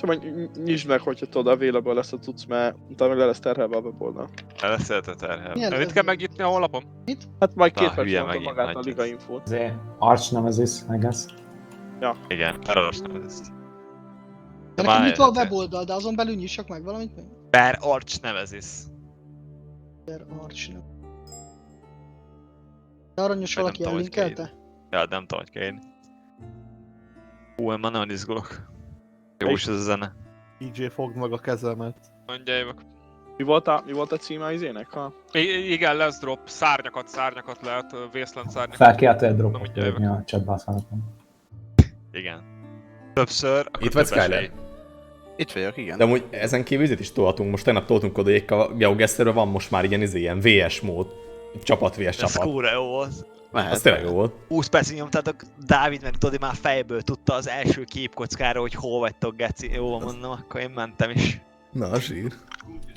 tudom, hogy nyisd meg, hogyha tudod, available lesz a cucc, mert utána le lesz terhelve a weboldal. El lesz terhelve. Milyen Mit kell megnyitni a honlapon? Mit? Hát majd 2 hülye perc mondom megint, magát a nagy liga ez. infót. Azért Arch Nemesis, I guess. Igen, Arch Nemesis. De nekem nyitva a weboldal, de azon belül nyissak meg valamit még? Per Arch Nemesis. Per Arch nem. De aranyos Nem valaki tudom, hogy ellinkelte? Ja, nem tudom, hogy kell írni. Hú, én már nagyon izgulok. Jó is ez a zene. DJ fogd meg a kezemet. Mondja jövök. Mi volt a címe az izének? Ha? Igen, lesz drop. Szárnyakat lehet, Wasteland szárnyakat. Felkiáltó egy dropot mindjárt írni a chatbe, azt mondom. Igen. Többször, akkor Itt vagy, több esély. Skyler? Itt vagyok, igen. De amúgy ezen kívül itt is tolhatunk. Most tegnap toltunk oda, a Geoguessr-ről van most már ilyen VS mód. Csapat VS Ez csapat. kurva jó volt. Az tényleg jó volt. 20 percig nyomtátok, Dávid meg Todi már fejből tudta az első képkockára, hogy hol vagytok, geci. Jó, mondom, akkor én mentem is. Na, zsír.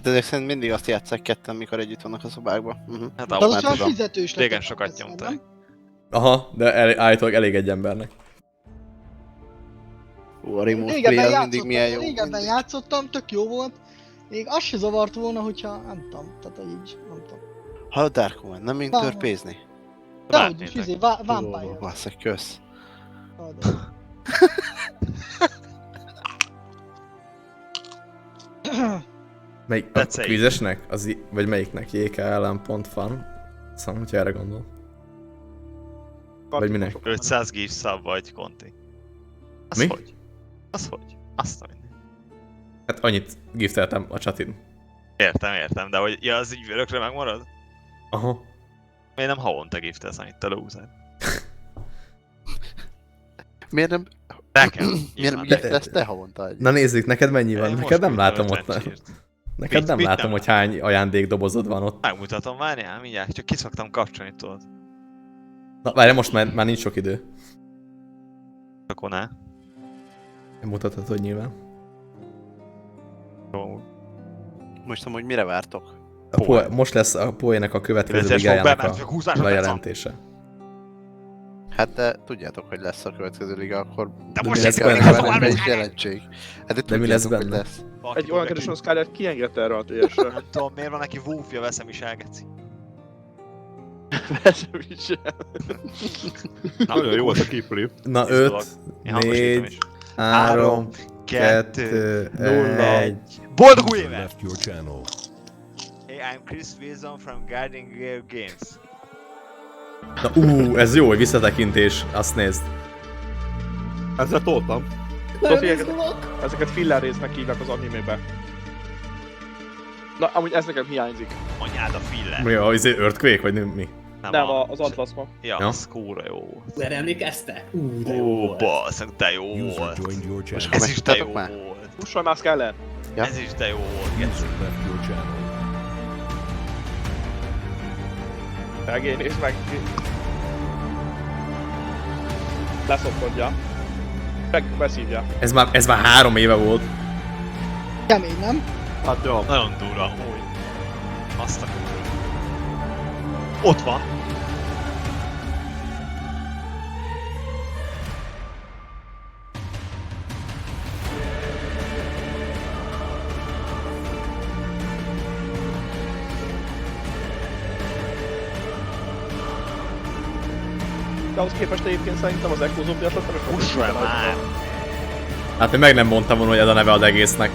De ezek szerint mindig azt játsszák ketten, mikor együtt vannak a szobákban. Hát De az már már tudom. fizetős lett. Régen sokat nyomták. Aha, de állítólag elég egy embernek. A remote play az mindig milyen jó. Régebben játszottam, tök jó volt. Még az se zavart volna, hogyha nem tudom, tehát így, nem tudom. Hallod, Dark Woman, nem mint törpézni? De hogy is, Vampire. Jó, basszak, kösz. Melyik? A Tetszei. kvízesnek? Vagy melyiknek? JKLM.fan? Szóval, hogyha erre gondol. Vagy minek? 500 gift sub vagy, Conti. Az Mi? hogy? Az hogy? Azt a minden. Hát annyit gifteltem a chatin. Értem, de hogy ja, az így örökre megmarad? Aha. Miért nem havonta giftelsz annyit, te loser? Miért nem... Nekem. Miért nem giftelsz te havonta egy? Na nézzük, neked mennyi van? Én Neked nem most látom küldtem ott. 50 cheert. Neked nem Mit látom, nem hogy hány ajándékdobozod van ott. Megmutatom, várjál, mindjárt, csak ki szoktam kapcsolni, tudod. Na várj, most már nincs sok idő. Akkor ne. Mutathatod nyilván. Jó. Most amúgy mire vártok? Most lesz a Poének a következő Kilences ligájának fog be, mert 20 másodperc van. bejelentése. Hát de tudjátok, hogy lesz a következő liga, akkor... De mi most lesz se benne? kell, Van hogy egy jelentség. Hát De mi lesz tudjátok, hogy benne? lesz. Egy olyan kérdés, hogy Skyler kiengedte erre a TS-re. Nem tudom, miért van neki Wolfja, veszem is el, geci. Veszem is el. Nagyon jó volt a kiplő. Na Izgulok. 5, Én hangosítom 4, is. 3, 2, 2, 1. Boldog új évet! Left your channel. Hey, I'm Chris Wilson from Guardian Games. Na ez jó, hogy visszatekintés, azt nézd. Ezzel toltam. Tudod, hogy ezeket filler résznek hívják az animébe. Na, amúgy ez nekem hiányzik. Anyád a filler. Mi a Earthquake, vagy mi? Nem, az Atlasma. Ja, Ja. az kurva jó volt. Erre emlékeztek? De jó Ó, volt. basszak, de jó User volt. joined your channel. Ez is de jó már? volt. Pussolj már Skyler! Ja. Ez is de jó volt, geci. User left your channel. Megé, nézd meg! Leszopkodja. Beszívja. Ez már 3 éve volt. Kemény, nem? Hát jó. Nagyon durva, amúgy. Azt a kurva. Ott van. De ahhoz képest egyébként szerintem az Echo zombiasot nem is Pussolj már! Hát én meg nem mondtam volna, hogy ez a neve az egésznek.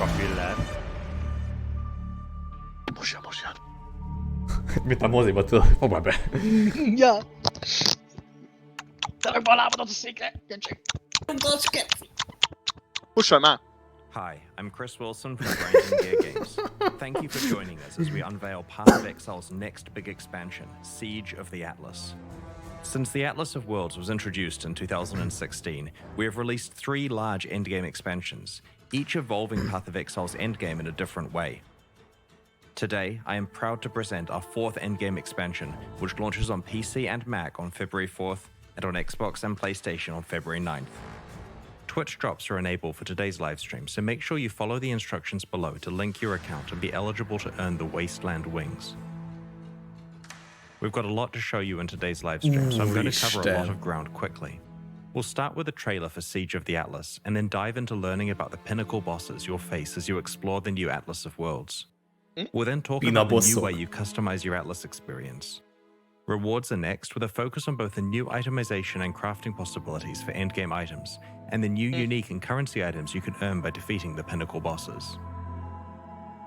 A filler. Most jön. Mint a moziba, tudod, fogd már be. Ja. Te rakd be a lábadat a székre, Gencsik. Pussolj már! Hi, I'm Chris Wilson from Grinding Gear Games. Thank you for joining us as we unveil Path of Exile's next big expansion, Siege of the Atlas. Since the Atlas of Worlds was introduced in 2016, we have released 3 large endgame expansions, each evolving Path of Exile's endgame in a different way. Today, I am proud to present our 4th endgame expansion, which launches on PC and Mac on February 4th and on Xbox and PlayStation on February 9th. Twitch drops are enabled for today's livestream, so make sure you follow the instructions below to link your account and be eligible to earn the Wasteland Wings. We've got a lot to show you in today's live stream, so I'm going to cover a lot Úristen. of ground quickly. We'll start with a trailer for Siege of the Atlas, and then dive into learning about the pinnacle bosses you'll face as you explore the new Atlas of Worlds. We'll then talk about the new way you customize your Atlas experience. Rewards are next, with a focus on both the new itemization and crafting possibilities for endgame items, and the new unique and currency items you can earn by defeating the pinnacle bosses.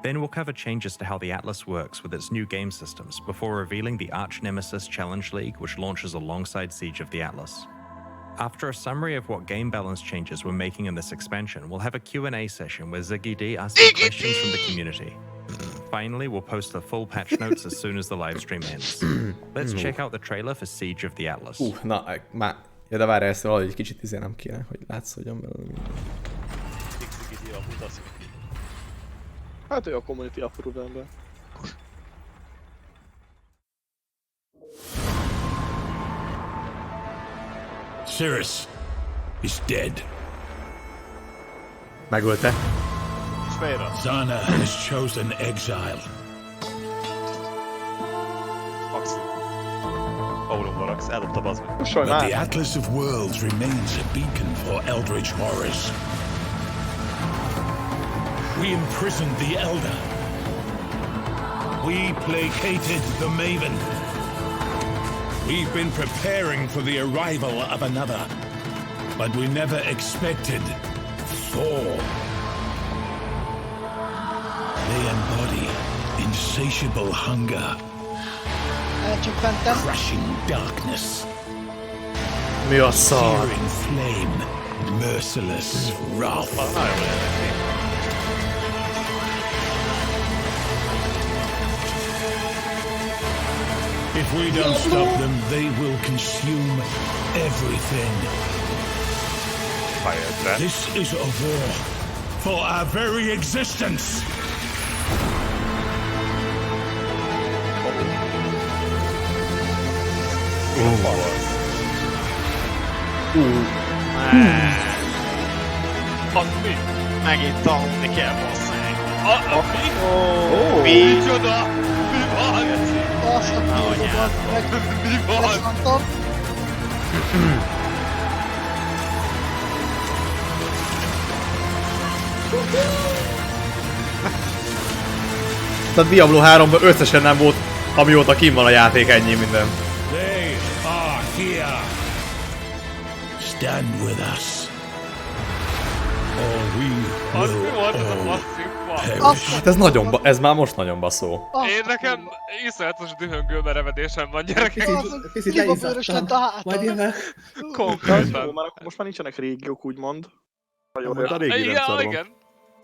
Then we'll cover changes to how the Atlas works with its new game systems, before revealing the Arch Nemesis Challenge League, which launches alongside Siege of the Atlas. After a summary of what game balance changes we're making in this expansion, we'll have a Q&A session where Ziggy D asks questions from the community. Finally, we'll post the full patch notes as soon as the live stream ends. Let's check out the trailer for Siege of the Atlas. Na, már... Ja, de várj, ezt valahogy egy kicsit nem kéne, hogy látszódjon belőle minden. Hát ő a community approve ember. Cirrus is dead. Megölte. Zana has chosen exile. But the Atlas of Worlds remains a beacon for eldritch horrors. We imprisoned the Elder. We placated the Maven. We've been preparing for the arrival of another, but we never expected Thor. They embody insatiable hunger, crushing darkness, searing flame, merciless wrath. If we don't stop them, they will consume everything. This is a war for our very existence. Megint tanulni kell, basszeg. Micsoda? Mi van? Azt a pillanat, Mi van? megszántam. Tehát Diablo 3-ban összesen nem volt, amióta kim van a játék, ennyi minden. They are here. Stand with us. Or we will all perish. Hát ez ez már most nagyon baszó. Én nekem iszonyatos dühöngő merevedésem van, gyerekek. Picit Kibabőrös lett a hátam. Majd jövök. Konkrétan. Jó, már akkor most már nincsenek régiók, úgymond. A régi rendszer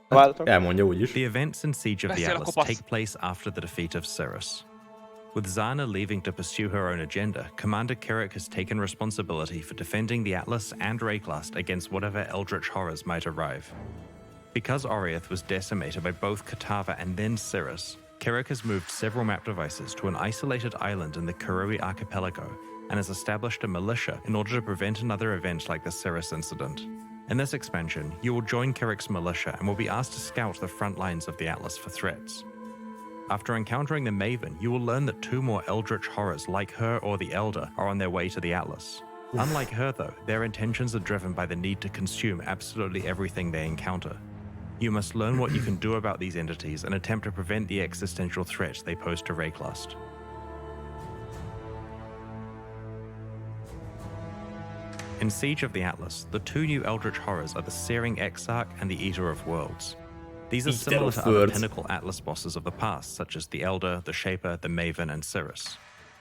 van. Elmondja úgyis. The events in Siege of the Atlas take place after the defeat of Cirrus. With Zana leaving to pursue her own agenda, Commander Carrick has taken responsibility for defending the Atlas and Rayclast against whatever eldritch horrors might arrive. Because Oriath was decimated by both Katava and then Cirrus, Carrick has moved several map devices to an isolated island in the Karui archipelago and has established a militia in order to prevent another event like the Cirrus incident. In this expansion, you will join Carrick's militia and will be asked to scout the front lines of the Atlas for threats. After encountering the Maven, you will learn that 2 more eldritch horrors like her or the Elder are on their way to the Atlas. Unlike her though, their intentions are driven by the need to consume absolutely everything they encounter. You must learn what you can do about these entities and attempt to prevent the existential threat they pose to Rayclast. In Siege of the Atlas, the 2 new eldritch horrors are the Searing Exarch and the Eater of Worlds. These are similar to other pinnacle Atlas bosses of the past, such as the Elder, the Shaper, the Maven, and Cirrus.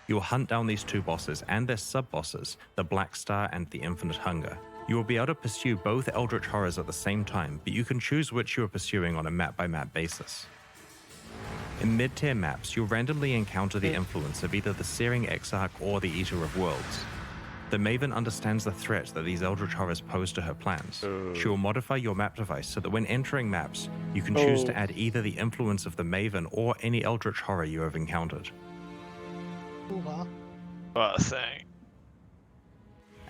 You will hunt down these 2 bosses and their sub-bosses, the Black Star and the Infinite Hunger. You will be able to pursue both eldritch horrors at the same time, but you can choose which you are pursuing on a map-by-map basis. In mid-tier maps, you'll randomly encounter the influence of either the Searing Exarch or the Eater of Worlds. The Maven understands the threat that these eldritch horrors pose to her plans. She will modify your map device so that when entering maps, you can choose to add either the influence of the Maven or any eldritch horror you have encountered.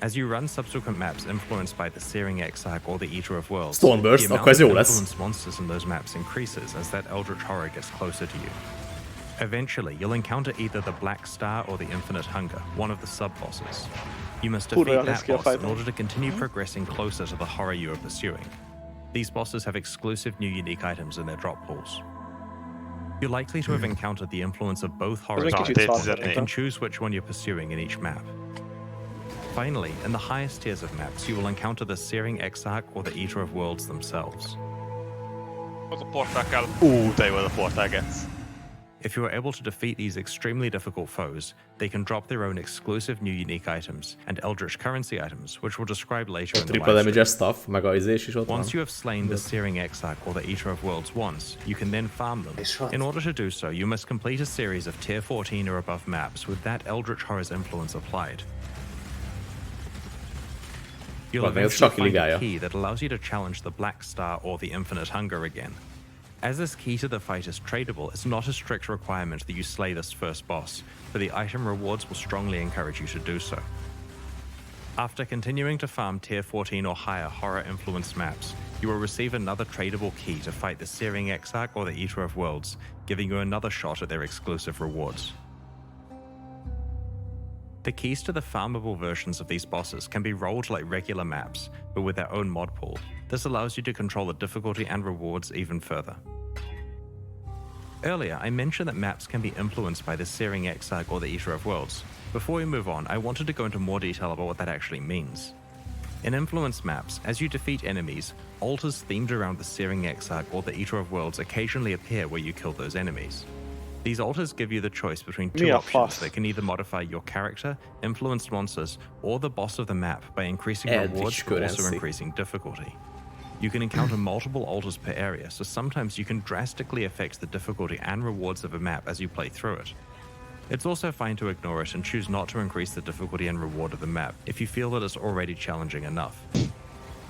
As you run subsequent maps influenced by the Searing Exarch or the Eater of Worlds, Stormburst, the amount akkor ez of jó lesz. influence monsters in those maps increases as that eldritch horror gets closer to you. Eventually, you'll encounter either the Black Star or the Infinite Hunger, one of the sub-bosses. You must defeat that boss in order to continue progressing closer to the horror you are pursuing. These bosses have exclusive new unique items in their drop pools. You're likely to have encountered the influence of both horror styles and can choose which one you're pursuing in each map. Finally, in the highest tiers of maps, you will encounter the Searing Exarch or the Eater of Worlds themselves. Az a portál kell. Te jó az a portál, Getsz. If you are able to defeat these extremely difficult foes, they can drop their own exclusive new unique items and eldritch currency items, which we'll describe later in the Triple live damage stream. stuff, meg a izés is ott van. Once you have slain the Searing Exarch or the Eater of Worlds once, you can then farm them. In order to do so, you must complete a series of tier 14 or above maps with that Eldritch Horror's influence applied. You'll eventually find a key that allows you to challenge the Black Star or the Infinite Hunger again. As this key to the fight is tradable, it's not a strict requirement that you slay this first boss, but the item rewards will strongly encourage you to do so. After continuing to farm tier 14 or higher horror-influenced maps, you will receive another tradable key to fight the Searing Exarch or the Eater of Worlds, giving you another shot at their exclusive rewards. The keys to the farmable versions of these bosses can be rolled like regular maps, but with their own mod pool. This allows you to control the difficulty and rewards even further. Earlier, I mentioned that maps can be influenced by the Searing Exarch or the Eater of Worlds. Before we move on, I wanted to go into more detail about what that actually means. In influence maps, as you defeat enemies, altars themed around the Searing Exarch or the Eater of Worlds occasionally appear where you kill those enemies. These altars give you the choice between two options that can either modify your character, influenced monsters, or the boss of the map by increasing rewards but also increasing difficulty. You can encounter multiple altars per area, so sometimes you can drastically affect the difficulty and rewards of a map as you play through it. It's also fine to ignore it and choose not to increase the difficulty and reward of the map if you feel that it's already challenging enough.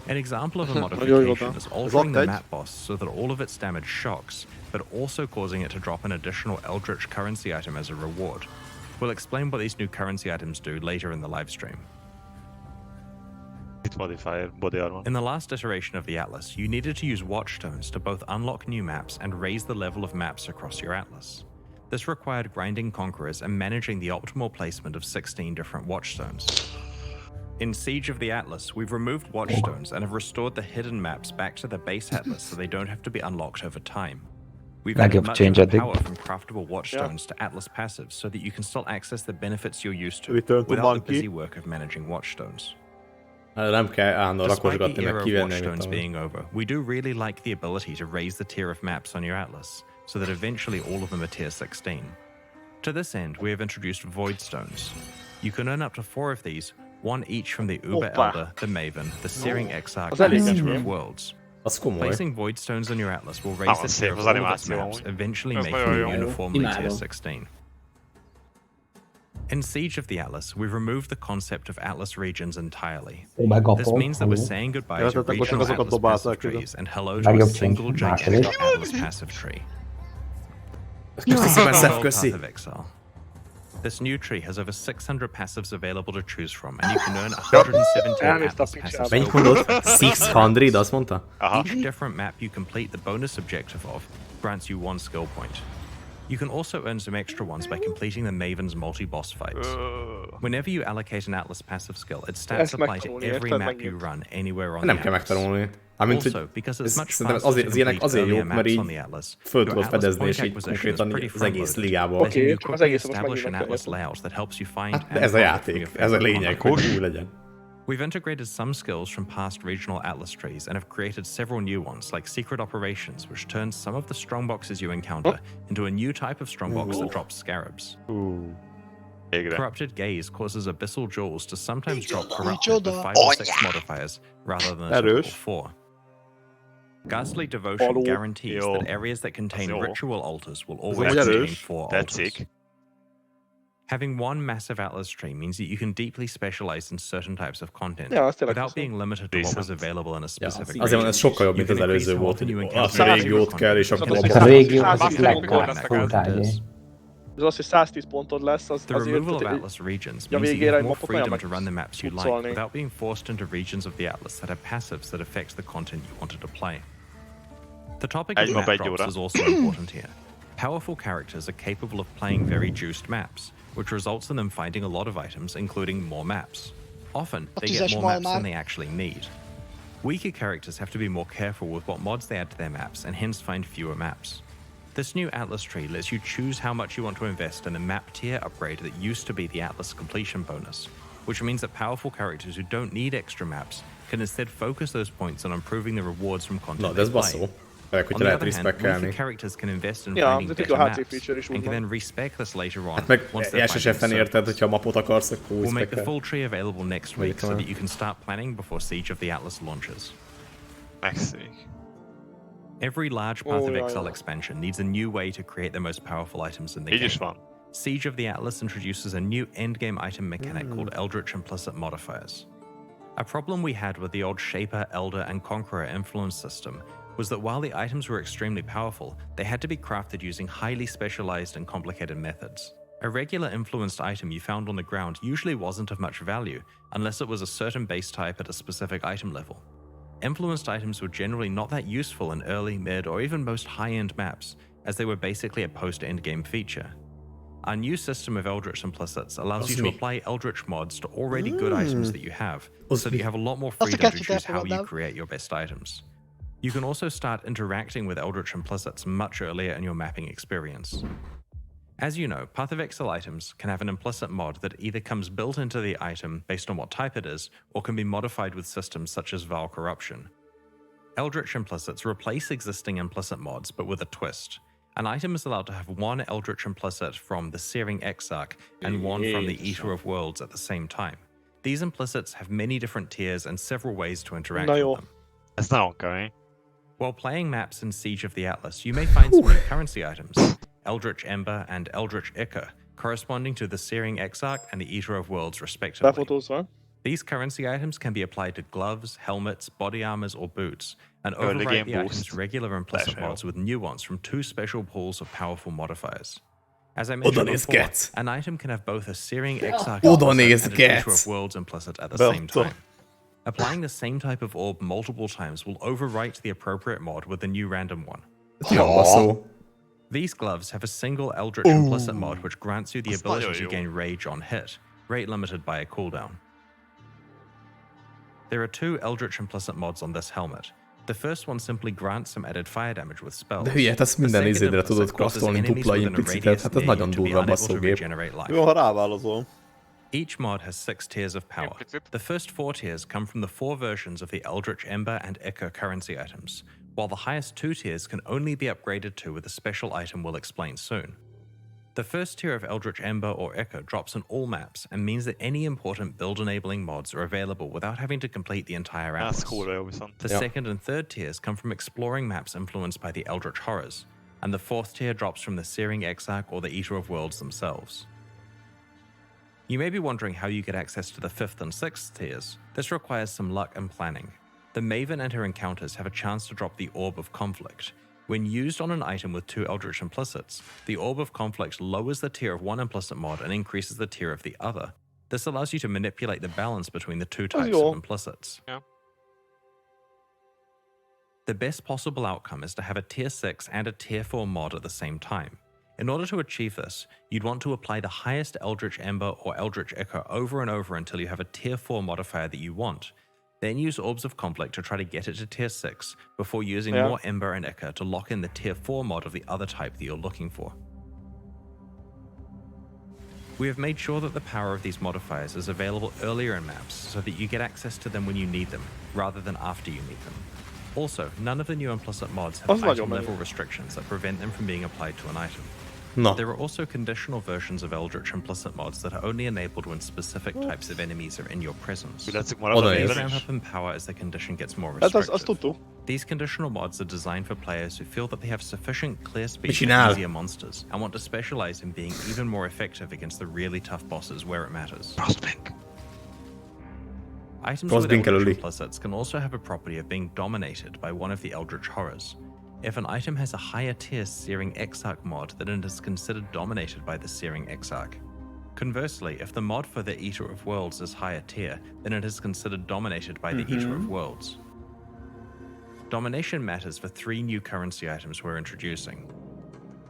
An example of a modification is altering the map boss so that all of its damage shocks, but also causing it to drop an additional Eldritch currency item as a reward. We'll explain what these new currency items do later in the livestream. In the last iteration of the Atlas, you needed to use Watchstones to both unlock new maps and raise the level of maps across your Atlas. This required grinding conquerors and managing the optimal placement of 16 different Watchstones. In Siege of the Atlas, we've removed Watchstones and have restored the hidden maps back to the base Atlas so they don't have to be unlocked over time. We've added much of the power from craftable Watchstones to Atlas passives so that you can still access the benefits you're used to without the busy work of managing Watchstones. Despite the era of Watchstones being over, we do really like the ability to raise the tier of maps on your Atlas, so that eventually all of them are tier 16. To this end, we have introduced Void Stones. You can earn up to 4 of these, one each from the Uber Elder, the Maven, the Searing Exarch, and the Eater of Worlds. Placing Void Stones on your Atlas will raise the tier of all of its maps, eventually making you uniformly tier 16. In Siege of the Atlas, we've removed the concept of Atlas regions entirely. This means that we're saying goodbye to regional Atlas passive trees and hello to a single gigantic Atlas passive tree. Path of Exile. This new tree has over 600 passives available to choose from, and you can earn 117 Atlas passives. Mennyit mondott? 600, azt mondta? Each different map you complete the bonus objective of grants you 1 skill point. You can also earn some extra ones by completing the Maven's multi-boss fights. Whenever you allocate an Atlas passive skill, its stats apply to every map you run anywhere on the Atlas. Also, because it's much faster to complete earlier maps on the Atlas, your Atlas point acquisition is pretty front-loaded, letting you quickly establish an Atlas layout that helps you find and profit from your favorite content. We've integrated some skills from past regional Atlas trees and have created several new ones, like Secret Operations, which turns some of the strongboxes you encounter into a new type of strongbox that drops scarabs. Corrupted Gaze causes Abyssal Jewels to sometimes drop corrupted with 5 or 6 modifiers, rather than a typical 4. Ghastly Devotion guarantees that areas that contain ritual altars will always contain 4 altars. Having one massive Atlas tree means that you can deeply specialize in certain types of content without being limited to what was available in a specific region. Azért ez sokkal jobb, mint az előző volt, hogy azt a régiót kell, és akkor a régió az legkárfútálni. Ez az, hogy 110 pontod lesz, az The removal of Atlas regions means that you have more freedom to run the maps you like without being forced into regions of the Atlas that have passives that affect the content you wanted to play. The topic of map drops is also important here. Powerful characters are capable of playing very juiced maps, which results in them finding a lot of items, including more maps. Often, they get more maps than they actually need. Weaker characters have to be more careful with what mods they add to their maps, and hence find fewer maps. This new Atlas tree lets you choose how much you want to invest in a map tier upgrade that used to be the Atlas completion bonus, which means that powerful characters who don't need extra maps can instead focus those points on improving the rewards from content they play. On the other hand, weaker characters can invest in finding better maps, and can then respec this later on once they're We'll make the full tree available next week so that you can start planning before Siege of the Atlas launches. Next week. Every large Path of Exile expansion needs a new way to create the most powerful items in the game. Siege of the Atlas introduces a new endgame item mechanic called Eldritch Implicit Modifiers. A problem we had with the old Shaper, Elder, and Conqueror influence system was that while the items were extremely powerful, they had to be crafted using highly specialized and complicated methods. A regular influenced item you found on the ground usually wasn't of much value unless it was a certain base type at a specific item level. Influenced items were generally not that useful in early, mid, or even most high-end maps, as they were basically a post-endgame feature. Our new system of Eldritch Implicits allows you to apply Eldritch mods to already good items that you have, so that you have a lot more freedom to choose how you create your best items. You can also start interacting with Eldritch Implicits much earlier in your mapping experience. As you know, Path of Exile items can have an implicit mod that either comes built into the item based on what type it is, or can be modified with systems such as Val Corruption. Eldritch Implicits replace existing implicit mods, but with a twist. An item is allowed to have one Eldritch Implicit from the Searing Exarch and one from the Eater of Worlds at the same time. These implicits have many different tiers and several ways to interact with them. That's not ongoing. While playing maps in Siege of the Atlas, you may find some new currency items, Eldritch Ember and Eldritch Ichor, corresponding to the Searing Exarch and the Eater of Worlds respectively. These currency items can be applied to gloves, helmets, body armors, or boots, and overwrite the item's regular implicit mods with new ones from two special pools of powerful modifiers. As I mentioned before, an item can have both a Searing Exarch implicit and an Eater of Worlds implicit at the same time. Applying the same type of orb multiple times will overwrite the appropriate mod with a new random one. These gloves have a single Eldritch implicit mod which grants you the ability to gain Rage on hit, rate limited by a cooldown. There are two Eldritch implicit mods on this helmet. The first one simply grants some added fire damage with spells. De hülye, ezt minden izédre tudod craftolni dupla implicitet, hát ez nagyon durva basszógép. Jó, ha ráválozol. Each mod has 6 tiers of power. The first 4 tiers come from the 4 versions of the Eldritch Ember and Ichor currency items, while the highest 2 tiers can only be upgraded to with a special item we'll explain soon. The first tier of Eldritch Ember or Ichor drops on all maps and means that any important build-enabling mods are available without having to complete the entire atlas. That's cool, The second and third tiers come from exploring maps influenced by the Eldritch Horrors, and the 4th tier drops from the Searing Exarch or the Eater of Worlds themselves. You may be wondering how you get access to the 5th and 6th tiers. This requires some luck and planning. The Maven and her encounters have a chance to drop the Orb of Conflict. When used on an item with 2 Eldritch Implicits, the Orb of Conflict lowers the tier of one implicit mod and increases the tier of the other. This allows you to manipulate the balance between the 2 types of implicits. The best possible outcome is to have a tier 6 and a tier 4 mod at the same time. In order to achieve this, you'd want to apply the highest Eldritch Ember or Eldritch Ichor over and over until you have a tier 4 modifier that you want. Then use Orbs of Conflict to try to get it to tier 6 before using more Ember and Ichor to lock in the tier 4 mod of the other type that you're looking for. We have made sure that the power of these modifiers is available earlier in maps so that you get access to them when you need them, rather than after you need them. Also, none of the new implicit mods have item level restrictions that prevent them from being applied to an item. There are also conditional versions of Eldritch implicit mods that are only enabled when specific types of enemies are in your presence. These ramp up in power as the condition gets more restrictive. These conditional mods are designed for players who feel that they have sufficient clear speed for easier monsters and want to specialize in being even more effective against the really tough bosses where it matters. Items with Eldritch implicits can also have a property of being dominated by one of the Eldritch Horrors. If an item has a higher tier Searing Exarch mod, then it is considered dominated by the Searing Exarch. Conversely, if the mod for the Eater of Worlds is higher tier, then it is considered dominated by the Eater of Worlds. Domination matters for 3 new currency items we're introducing.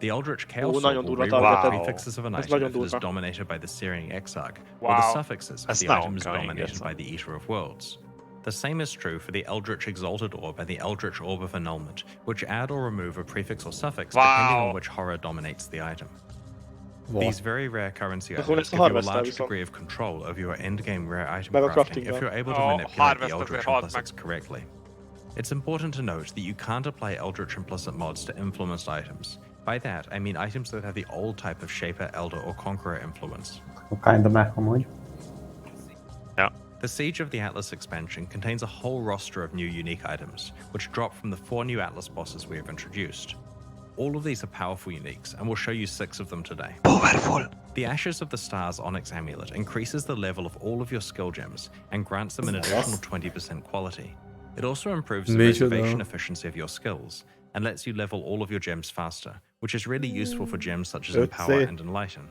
The Eldritch Chaos nagyon Orb will durva rewrite targeted. prefixes of an Ez item nagyon if it is durva. dominated by the Searing Exarch, or Wow. the suffixes if That's the not item is going, dominated yes. by the Eater of Worlds. The same is true for the Eldritch Exalted Orb and the Eldritch Orb of Annulment, which add or remove a prefix or suffix depending Wow. on which horror dominates the item. What? These very rare currency Akkor items ezt a give you a harvest-tel large viszont. degree of control over your endgame rare item Meg a crafting if crafting-nal. you're able to Oh, manipulate the harvest Eldritch azért halt implicits meg. correctly. It's important to note that you can't apply Eldritch implicit mods to influenced items. By that, I mean items that have the old type of Shaper, Elder, or Conqueror influence. Kinda meg amúgy. The Siege of the Atlas expansion contains a whole roster of new unique items, which drop from the 4 new Atlas bosses we have introduced. All of these are powerful uniques, and we'll show you 6 of them today. Powerful. The Ashes of the Stars Onyx Amulet increases the level of all of your skill gems and grants them an additional 20% quality. It also improves the Major reservation though. efficiency of your skills and lets you level all of your gems faster, which is really useful for gems such as Let's Empower see. and Enlighten.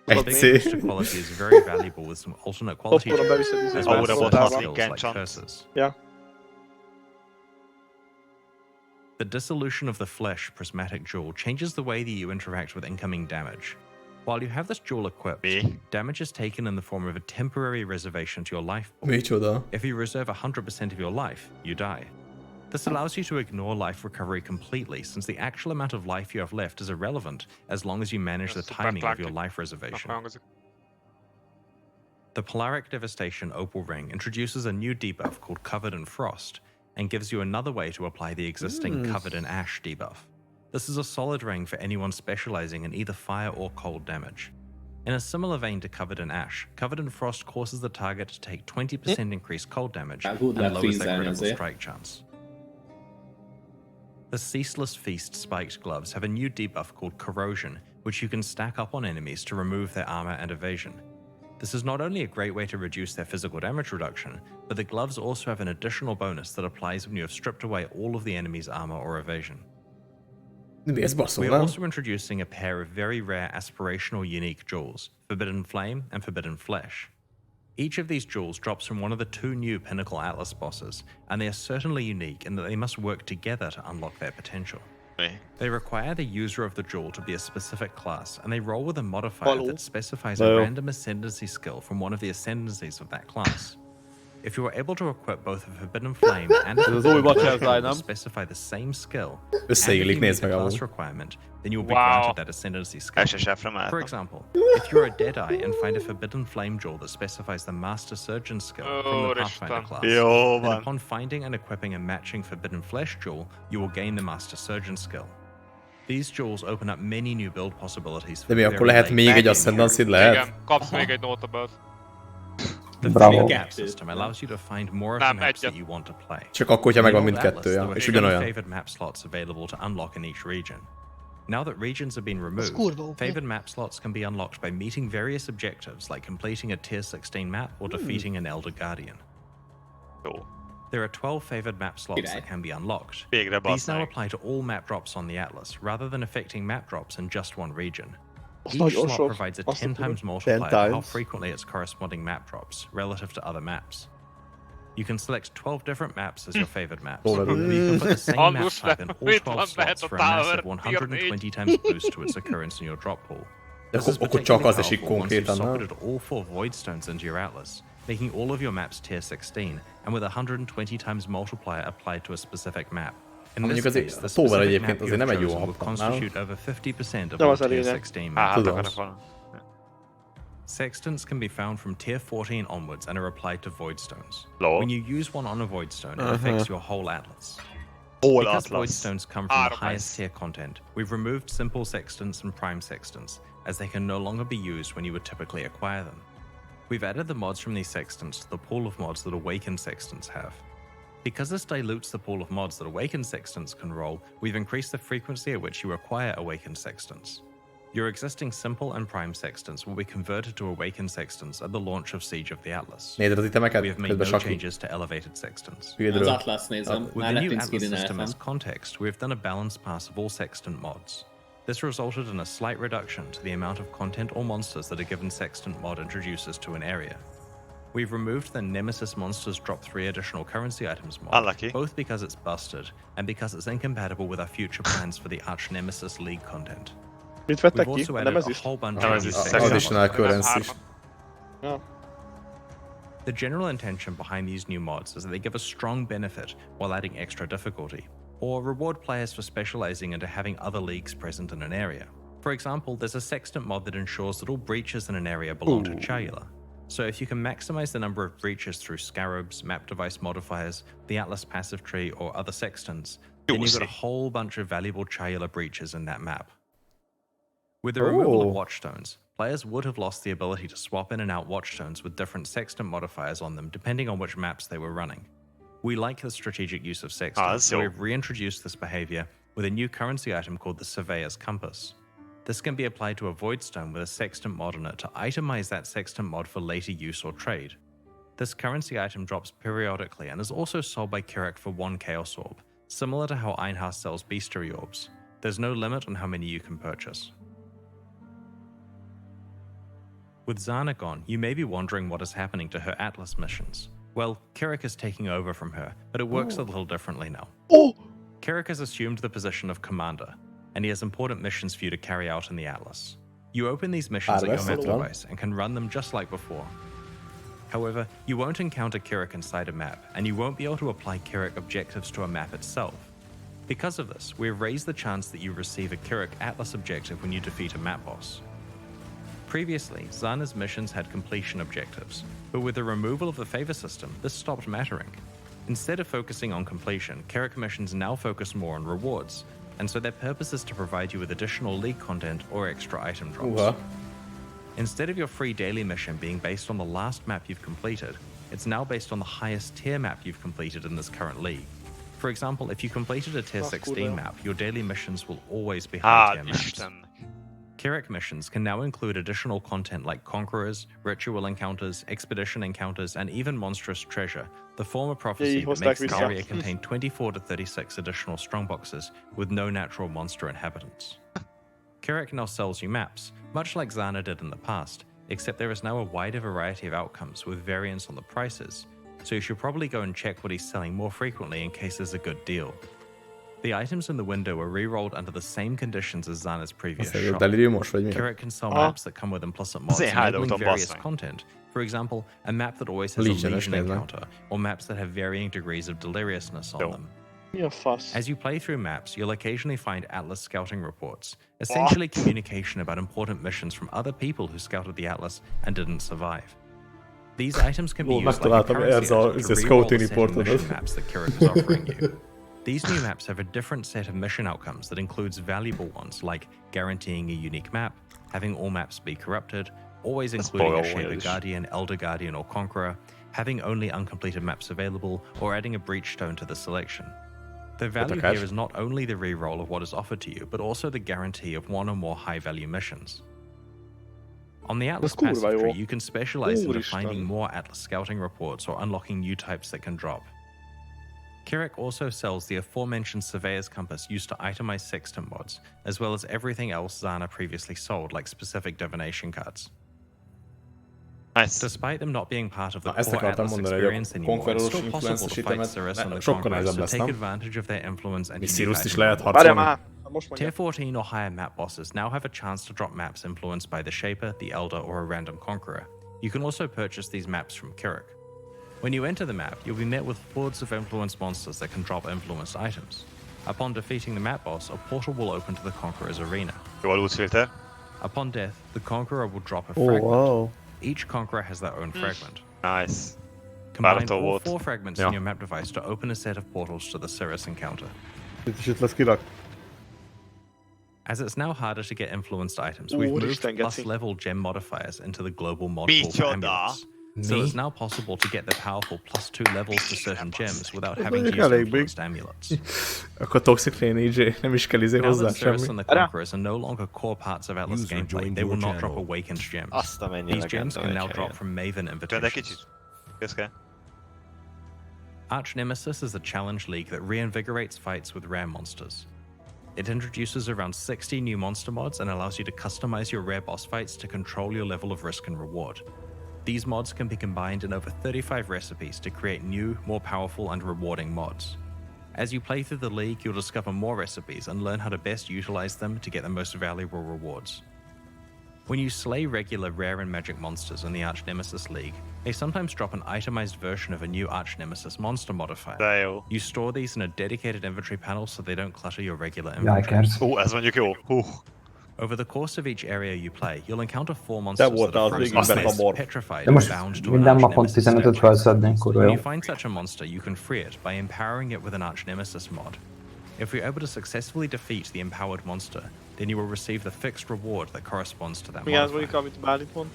Let's Big see. boost to quality is very valuable with some alternate quality Akkor gems, beviszed izé as Oh, well as de certain volt Valve-ba. hat skills igen, like csont. curses. Ja. The Dissolution of the Flesh prismatic jewel changes the way that you interact with incoming damage. While you have this jewel equipped, Mi? damage is taken in the form of a temporary reservation to your life pool. Micsoda? If you reserve 100% of your life, you die. This allows you to ignore life recovery completely, since the actual amount of life you have left is irrelevant as long as you manage the Super timing of your tactic. life reservation. Hangzik. The Polaric Devastation Opal Ring introduces a new debuff called Covered in Frost, and gives you another way to apply the existing Covered in Ash debuff. This is a solid ring for anyone specializing in either fire or cold damage. In a similar vein to Covered in Ash, Covered in Frost causes the target to take 20% increased cold damage and Good lett lowers their freezelni critical azért. strike chance. The Ceaseless Feast Spiked Gloves have a new debuff called Corrosion, which you can stack up on enemies to remove their armor and evasion. This is not only a great way to reduce their physical damage reduction, but the gloves also have an additional bonus that applies when you have stripped away all of the enemy's armor or evasion. Mi ez baszó, We are nem? also introducing a pair of very rare aspirational unique jewels, Forbidden Flame and Forbidden Flesh. Each of these jewels drops from one of the 2 new Pinnacle Atlas bosses, and they are certainly unique in that they must work together to unlock their potential. Mi? They require the user of the jewel to be a specific class, and they roll with a modifier Hello. that specifies Hello. a random ascendancy skill from one of the ascendancies of that class. If you are able to equip both a Forbidden Flame and a Ez az Forbidden új Watch Flesh Exile, jewel nem? that specify the same skill, and if Összeillik, you meet nézd the meg class amúgy. requirement, then you will be Wow. granted that ascendancy skill. SSF-re For mehettem. example, if you're a Deadeye and find a Forbidden Flame jewel that specifies the Master Surgeon skill from the Pathfinder Úristen. class, Jó then van. upon finding and equipping a matching Forbidden Flesh jewel, you will gain the Master Surgeon skill. These jewels open up many new build possibilities for De mi, the akkor very lehet late még egy game. Ascendancy lehet? Igen, kapsz még egy notable. The Bravo. Free Gap system allows you to find more of the Nem, maps that egyet. you want to play. Csak akkor, hogyha megvan In Old mindkettő, Atlas, ja. there were És 20 ugyanolyan. favored map slots available to unlock in each region. Now that regions have been kurva removed, OP. favored map slots can be unlocked by meeting various objectives like completing a tier 16 map or defeating an Elder Guardian. Jó. There are 12 favored map slots Király. that can be unlocked. Végre These bassz now meg. apply to all map drops on the Atlas, rather than affecting map drops in just one region. Az Each nagyon slot sok. provides a Azt 10 a kurva. times multiplier to how times. frequently its corresponding map drops, relative to other maps. You can select 12 different maps as your favored maps. Oh, Or you can put the same map Almost type in all with 12 one slots battle for a massive tower, 120 times boost to its occurrence in your drop pool. De This is akkor csak particularly az esik powerful once you've konkrétan, nem? socketed all 4 Void Stones into your Atlas, making all of your maps tier 16, and with a 120 times multiplier applied to a specific map. In Mondjuk this azért case, the a Tower specific egyébként map you azért nem have egy jó chosen will hapnál. constitute over 50% of Nem all az a tier lényeg. 16 Hát, maps. Tudom. akarok valami. Sextants can be found from tier 14 onwards and are applied to Void Stones. Lol. When you use one on a Void Stone, it affects your whole Atlas. All Because Void Atlas. Stones come from the Armas. highest tier content, we've removed simple sextants and prime sextants, as they can no longer be used when you would typically acquire them. We've added the mods from these sextants to the pool of mods that Awakened Sextants have. Because this dilutes the pool of mods that Awakened Sextants can roll, we've increased the frequency at which you acquire Awakened Sextants. Your existing simple and prime sextants will be converted to Awakened Sextants at the launch of Siege of the Atlas. Nézed az itemeket? We have made Közben no Saki. changes to elevated sextants. Az Hülyedről. Atlas nézem, With már the new lettünk Atlas system screeneltem. as context, we have done a balanced pass of all sextant mods. This resulted in a slight reduction to the amount of content or monsters that a given sextant mod introduces to an area. We've removed the Nemesis Monsters Drop 3 additional currency items mod, Unlucky. both because it's busted and because it's incompatible with our future plans for the Arch Nemesis League content. Mit We've vettek ki? also A added a Nemezist? whole bunch Oh, of is new it sections. second? Additional currencies. Ja. The general intention behind these new mods is that they give a strong benefit while adding extra difficulty, or reward players for specializing into having other leagues present in an area. For example, there's a sextant mod that ensures that all breaches in an area belong to Cellular. So if you can maximize the number of breaches through scarabs, map device modifiers, the Atlas passive tree, or other sextants, then you've got a whole bunch of valuable Cellular breaches in that map. With the removal of Watchstones, players would have lost the ability to swap in and out Watchstones with different sextant modifiers on them depending on which maps they were running. We like the strategic use of sextants, so we've reintroduced this behavior with a new currency item called the Surveyor's Compass. This can be applied to a Void Stone with a sextant mod on it to itemize that sextant mod for later use or trade. This currency item drops periodically and is also sold by Kirik for 1 Chaos Orb, similar to how Einhaus sells Beastery Orbs. There's no limit on how many you can purchase. With Zana gone, you may be wondering what is happening to her Atlas missions. Well, Kirik is taking over from her, but it works a little differently now. Kirik has assumed the position of commander, and he has important missions for you to carry out in the Atlas. You open these missions at your map device and can run them just like before. However, you won't encounter Kirik inside a map, and you won't be able to apply Kirik objectives to a map itself. Because of this, we've raised the chance that you receive a Kirik Atlas objective when you defeat a map boss. Previously, Zana's missions had completion objectives, but with the removal of the favor system, this stopped mattering. Instead of focusing on completion, Kirik missions now focus more on rewards, and so their purpose is to provide you with additional league content or extra item drops. Instead of your free daily mission being based on the last map you've completed, it's now based on the highest tier map you've completed in this current league. For example, if you completed a tier 16 map, your daily missions will always be high tier maps. Kirik missions can now include additional content like Conquerors, Ritual Encounters, Expedition Encounters, and even Monstrous Treasure, the former prophecy that makes the area contain 24 to 36 additional strongboxes with no natural monster inhabitants. Kirik now sells you maps, much like Zana did in the past, except there is now a wider variety of outcomes with variance on the prices, so you should probably go and check what he's selling more frequently in case there's a good deal. The items in the window are re-rolled under the same conditions as Zana's previous shop. Kirik can sell maps that come with implicit mods enabling various content. For example, a map that always has a Legion encounter, or maps that have varying degrees of deliriousness on them. As you play through maps, you'll occasionally find Atlas scouting reports, essentially communication about important missions from other people who scouted the Atlas and didn't survive. These items can be used like a currency item to re-roll the set of mission maps that Kirik is offering you. These new maps have a different set of mission outcomes that includes valuable ones like guaranteeing a unique map, having all maps be corrupted, always including a Shaper Guardian, Elder Guardian, or Conqueror, having only uncompleted maps available, or adding a Breach Stone to the selection. The value here is not only the reroll of what is offered to you, but also the guarantee of one or more high-value missions. On the Atlas passive tree, you can specialize into finding more Atlas scouting reports or unlocking new types that can drop. Kirik also sells the aforementioned Surveyor's Compass used to itemize sextant mods, as well as everything else Zana previously sold, like specific divination cards. Nice. Despite them not being part of the core Atlas experience anymore, it's still possible to fight Cirrus and the Conquerors to take advantage of their influence and unique items. Tier 14 or higher map bosses now have a chance to drop maps influenced by the Shaper, the Elder, or a random Conqueror. You can also purchase these maps from Kirik. When you enter the map, you'll be met with hordes of influenced monsters that can drop influenced items. Upon defeating the map boss, a portal will open to the Conqueror's arena. Upon death, the Conqueror will drop a fragment. Each Conqueror has their own fragment. Nice. Combine all 4 fragments in your map device to open a set of portals to the Cirrus encounter. As it's now harder to get influenced items, we've moved plus-level gem modifiers into the global mod pool for amulets. So it's now possible to get the powerful +2 levels to certain gems without having to use influenced amulets. Akkor Toxic Lane így nem is kell izé hozzá semmi. And the Conquerors are no longer core parts of Atlas gameplay. They will not drop awakened gems. These gems can now drop from Maven invitations. Arch Nemesis is a challenge league that reinvigorates fights with rare monsters. It introduces around 60 new monster mods and allows you to customize your rare boss fights to control your level of risk and reward. These mods can be combined in over 35 recipes to create new, more powerful and rewarding mods. As you play through the league, you'll discover more recipes and learn how to best utilize them to get the most valuable rewards. When you slay regular rare and magic monsters in the Arch Nemesis League, they sometimes drop an itemized version of a new Arch Nemesis monster modifier. De jó. You store these in a dedicated inventory panel so they don't clutter your regular inventory. Jajkers. Ez mondjuk jó. Over the course of each area you play, you'll encounter 4 monsters that voltál are az frozen, végig fixed, betamor. petrified, De and most bound to an minden Arch mapon Nemesis 15-öt statue. felszednénk, kurva When jó. you find such a monster, you can free it by empowering it with an Arch Nemesis mod. If you're able to successfully defeat the empowered monster, then you will receive the fixed reward that corresponds to that Mi az mondjuk, modifier. amit Bálint mond?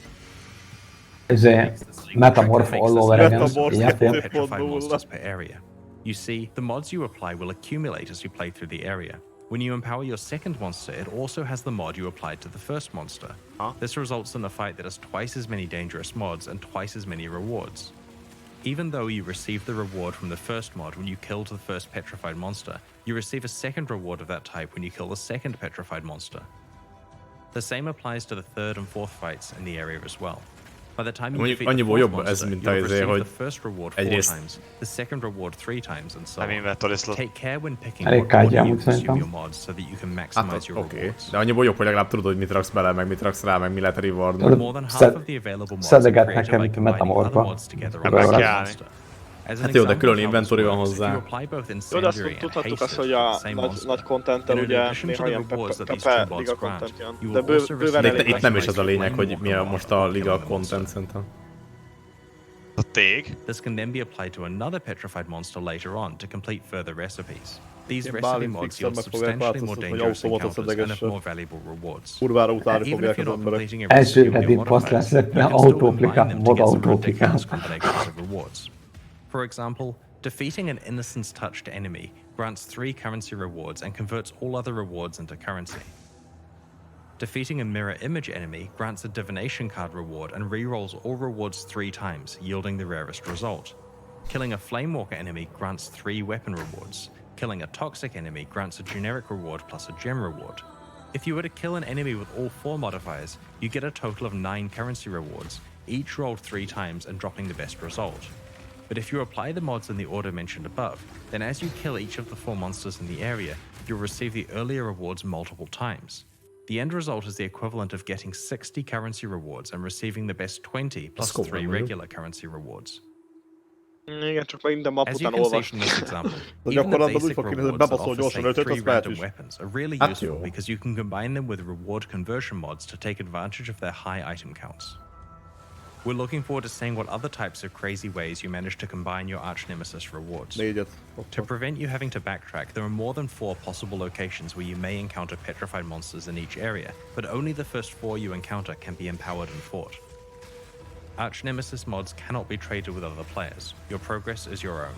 Metamorph all over again. Metamorph. Ilyen film. Petrified monsters per area. You see, the mods you apply will accumulate as you play through the area. When you empower your second monster, it also has the mod you applied to the first monster. This results in a fight that has twice as many dangerous mods and twice as many rewards. Even though you receive the reward from the first mod when you killed the first petrified monster, you receive a second reward of that type when you kill the second petrified monster. The same applies to the third and fourth fights in the area as well. By the time you Mondjuk defeat the annyiból fourth jobb ez, monster, mint you'll az, receive hogy the first reward 4 egyrészt- times, the second reward 3 times, and so Nem on. inventory slot. Take care when picking Elég what order kártyám, you úgy consume szerintem. your mods so that you can Hát maximize your oké. rewards. De annyiból jobb, hogy legalább tudod, hogy mit raksz bele, meg mit raksz rá, meg mi lehet a reward. More than half of the available mods are Szedeget created nekem by itt a combining other Metamorphba. mods together Kurva on jó one lesz. monster. As an Hát jó, de example külön of how this inventory van works, if hozzá. you apply both Jó, de azt incendiary and tudhattuk haste azt, hogy to a the same nagy monster, contenttel then in ugye addition to néha the ilyen rewards that these pepe two mods liga grant, content jön. you De will also bőven receive elég Itt nem is az a lényeg, flame hogy walker mi a mod most a upon liga killing the monster. content szerintem. A tég. This can then be applied to another petrified monster later on to complete further recipes. These Én recipe Bálint mods fixen yield meg fogják substantially more változtatni, hogy dangerous automatot encounters and have szedegesse. more valuable rewards. Kurvára utálni Even fogják if az you're not emberek. completing every Első recipe with Reddit your passz modifiers, lesz, you can still autóplikál, combine them to mod get some autóplikál. ridiculous combinations of rewards. For example, defeating an innocence-touched enemy grants 3 currency rewards and converts all other rewards into currency. Defeating a mirror image enemy grants a divination card reward and rerolls all rewards 3 times, yielding the rarest result. Killing a Flamewalker enemy grants 3 weapon rewards. Killing a toxic enemy grants a generic reward plus a gem reward. If you were to kill an enemy with all 4 modifiers, you get a total of 9 currency rewards, each rolled 3 times and dropping the best result. But if you apply the mods in the order mentioned above, then as you kill each of the 4 monsters in the area, you'll receive the earlier rewards multiple times. The end result is the equivalent of getting 60 currency rewards and receiving the best 20 plus 3 regular currency rewards. Igen, csak meg minden map As you után can see olvas. from this example, De even the gyakorlatilag úgy basic fog kinézni, hogy rewards that bebaszol offer, gyorsan say, 5-öt, 3 azt mehet random is. weapons are really Hát useful jó. because you can combine them with reward conversion mods to take advantage of their high item counts. We're looking forward to seeing what other types of crazy ways you manage to combine your arch nemesis rewards. 4-et. To prevent you having to backtrack, there are more than 4 possible locations where you may encounter petrified monsters in each area, but only the first 4 you encounter can be empowered and fought. Arch Nemesis mods cannot be traded with other players. Your progress is your own.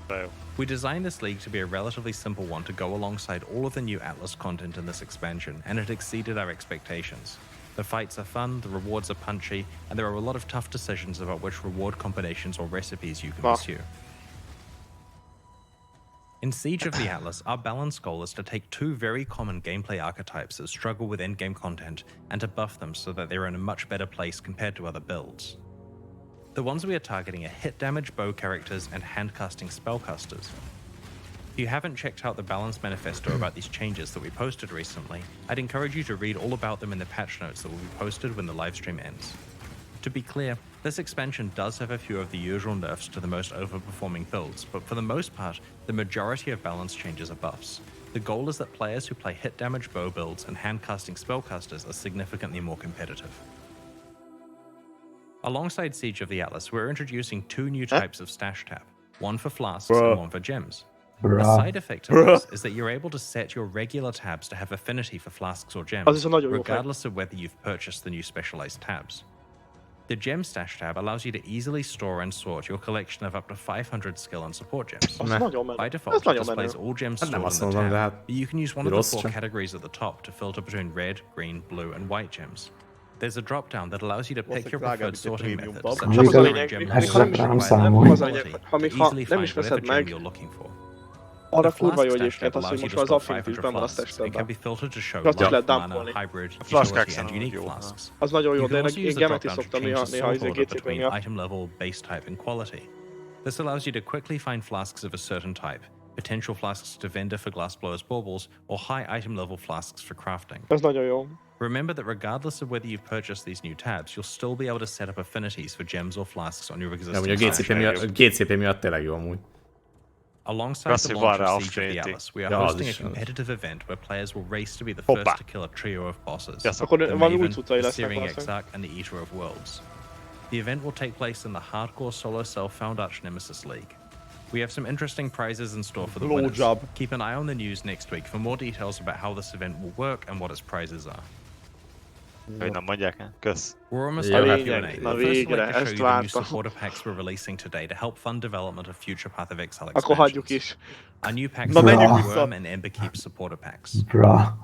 De jó. We designed this league to be a relatively simple one to go alongside all of the new Atlas content in this expansion, and it exceeded our expectations. The fights are fun, the rewards are punchy, and there are a lot of tough decisions about which reward combinations or recipes you can pursue. In Siege of the Atlas, our balance goal is to take 2 very common gameplay archetypes that struggle with endgame content and to buff them so that they're in a much better place compared to other builds. The ones we are targeting are hit damage bow characters and handcasting spellcasters. If you haven't checked out the balance manifesto about these changes that we posted recently, I'd encourage you to read all about them in the patch notes that will be posted when the livestream ends. To be clear, this expansion does have a few of the usual nerfs to the most overperforming builds, but for the most part, the majority of balance changes are buffs. The goal is that players who play hit damage bow builds and handcasting spellcasters are significantly more competitive. Alongside Siege of the Atlas, we're introducing 2 new types of stash tab, one for flasks and one for gems. A side effect of this is that you're able to set your regular tabs to have affinity for flasks or gems, regardless of whether you've purchased the new specialized tabs. The Gem Stash tab allows you to easily store and sort your collection of up to 500 skill and support gems. By default, it displays all gems stored in the tab, but you can use one of the 4 categories at the top to filter between red, green, blue, and white gems. There's a drop-down that allows you to pick your preferred sorting method, such as storing gem pools, nem az a lényeg, ha még ha nem is veszed meg, Arra The kurva jó flask egyébként tab az, hogy allows most you to már az store Affinity is 500 benne van a flasks. It can be testedben. filtered to show Azt is light, lehet mana, dumpolni. hybrid, flask utility action and úgy unique jó. flasks. Az nagyon jó, You de can also én use the gemet is drop-down to szoktam change the néha sort order GCP between miatt. item level, base type, and quality. This allows you to quickly find flasks of a certain type, potential flasks to vendor for glassblowers baubles, or high item level flasks for crafting. Ez nagyon jó. Remember that regardless of whether you've purchased these new tabs, you'll still be able to set up affinities for gems or flasks on your Nem, existing ugye a GCP miatt tényleg jó amúgy. Alongside the launch of Siege of the Atlas, we are Ja, az hosting a is. competitive event where players will race to be the Hoppá. first to kill a trio of bosses. Akkor The valami új Maven, cuccai the lesznek Searing valószínűleg. Exarch, and the Eater of Worlds. The event will take place in the hardcore solo self-found Arch Nemesis League. We have some interesting prizes in store for the Blow winners. job. Keep an eye on the news next week for more details about how this event will work and what its prizes are. Hogy nem mondják el? Kösz. We're almost Ja, done hát with Q&A. na But first, I'd végre, like to show ezt you the new vártam. supporter packs we're releasing today to help fund development of future Path of Exile Akkor hagyjuk expansions. is. Our new packs Na, are menjünk the vissza. Worm and Emberkeep supporter packs. Bra.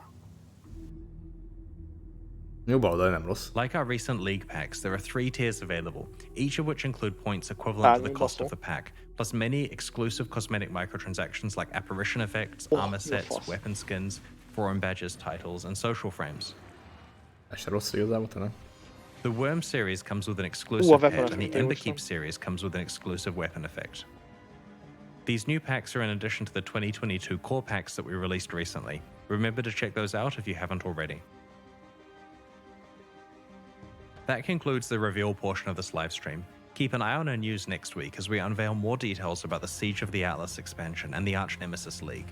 Jó baloldal, nem rossz. Like our recent League packs, there are 3 tiers available, each of which include points equivalent to the cost of the pack, plus many exclusive cosmetic microtransactions like apparition effects, armor sets, weapon skins, forum badges, titles, and social frames. Ez se rossz igazából, te nem? The Worm series comes with an exclusive weapon pet, and effect, the yeah, Emberkeep awesome. series comes with an exclusive weapon effect. These new packs are in addition to the 2022 core packs that we released recently. Remember to check those out if you haven't already. That concludes the reveal portion of this live stream. Keep an eye on our news next week as we unveil more details about the Siege of the Atlas expansion and the Arch Nemesis League.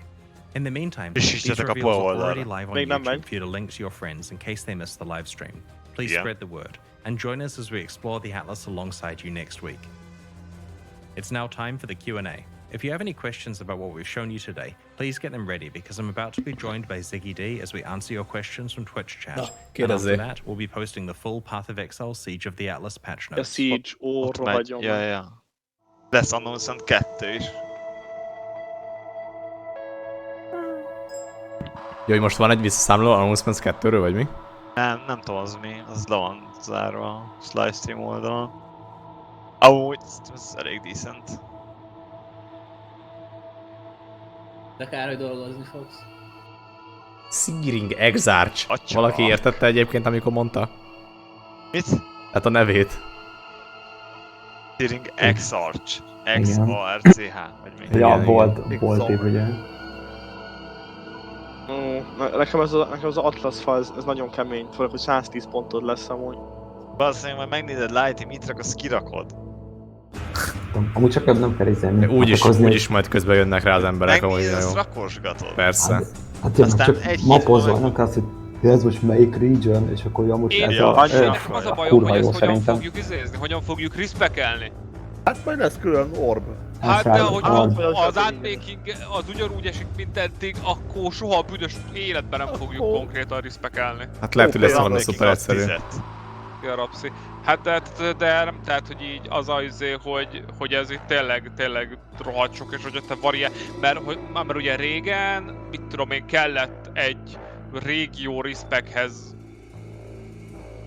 In the meantime, these Frissítsetek a reveals are bal already oldalra. live on Még nem YouTube megy. for you to link to your friends in case they missed the live stream. Please Yeah. spread the word and join us as we explore the Atlas alongside you next week. It's now time for the Q&A. If you have any questions about what we've shown you today, please get them ready because I'm about to be joined by Ziggy D as we answer your questions from Twitch chat. And kérdezzé. after that, we'll be posting the full Path of Exile Siege of the Atlas patch A notes. Siege, ó, Ott megy. rohadjon Ja, meg. ja. Lesz annól viszont 2 is. Jó, hogy most van egy visszaszámló Announcements 2-ről, vagy mi? Nem tudom az mi, az le van zárva a livestream oldalon. Amúgy ez elég decent. De kár, hogy dolgozni fogsz. Searing Exarch. Atya. Valaki értette egyébként, amikor mondta? Mit? Hát a nevét. Searing Exarch. X-A-R-C-H, vagy mi? Ja, Igen, volt év, ugye. Nekem ez az Atlas fa, ez nagyon kemény, főleg, hogy 110 pontod lesz amúgy. Basszony, majd megnézed Lighty, mit raksz, kirakod. Amúgy csak nem kell izélni. Úgyis majd közben jönnek rá az emberek, ahogy Megnézed, jó. azt rakosgatod. Persze. Hát én Aztán csak egy mapozva, hét nem kell azt, hogy ez most melyik region, és akkor amúgy ez Ja, a Nekem az a bajom, kurva hogy jó ezt hogyan szerintem. fogjuk izézni, hogyan fogjuk respekelni. Hát majd lesz külön orb. Hát de srácok, hogyha az- az unmaking az ugyanúgy esik, mint eddig, akkor soha a büdös életben nem fogjuk konkrétan respekelni. Hát lehet, hogy lesz valami Making szuper az egyszerű. 10. Ja, Rapsi. Hát de nem, tehát hogy így az az izé, hogy ez itt tényleg rohadt sok, és hogy ott a variál, mert ugye régen, mit tudom én, kellett egy régió respecthez.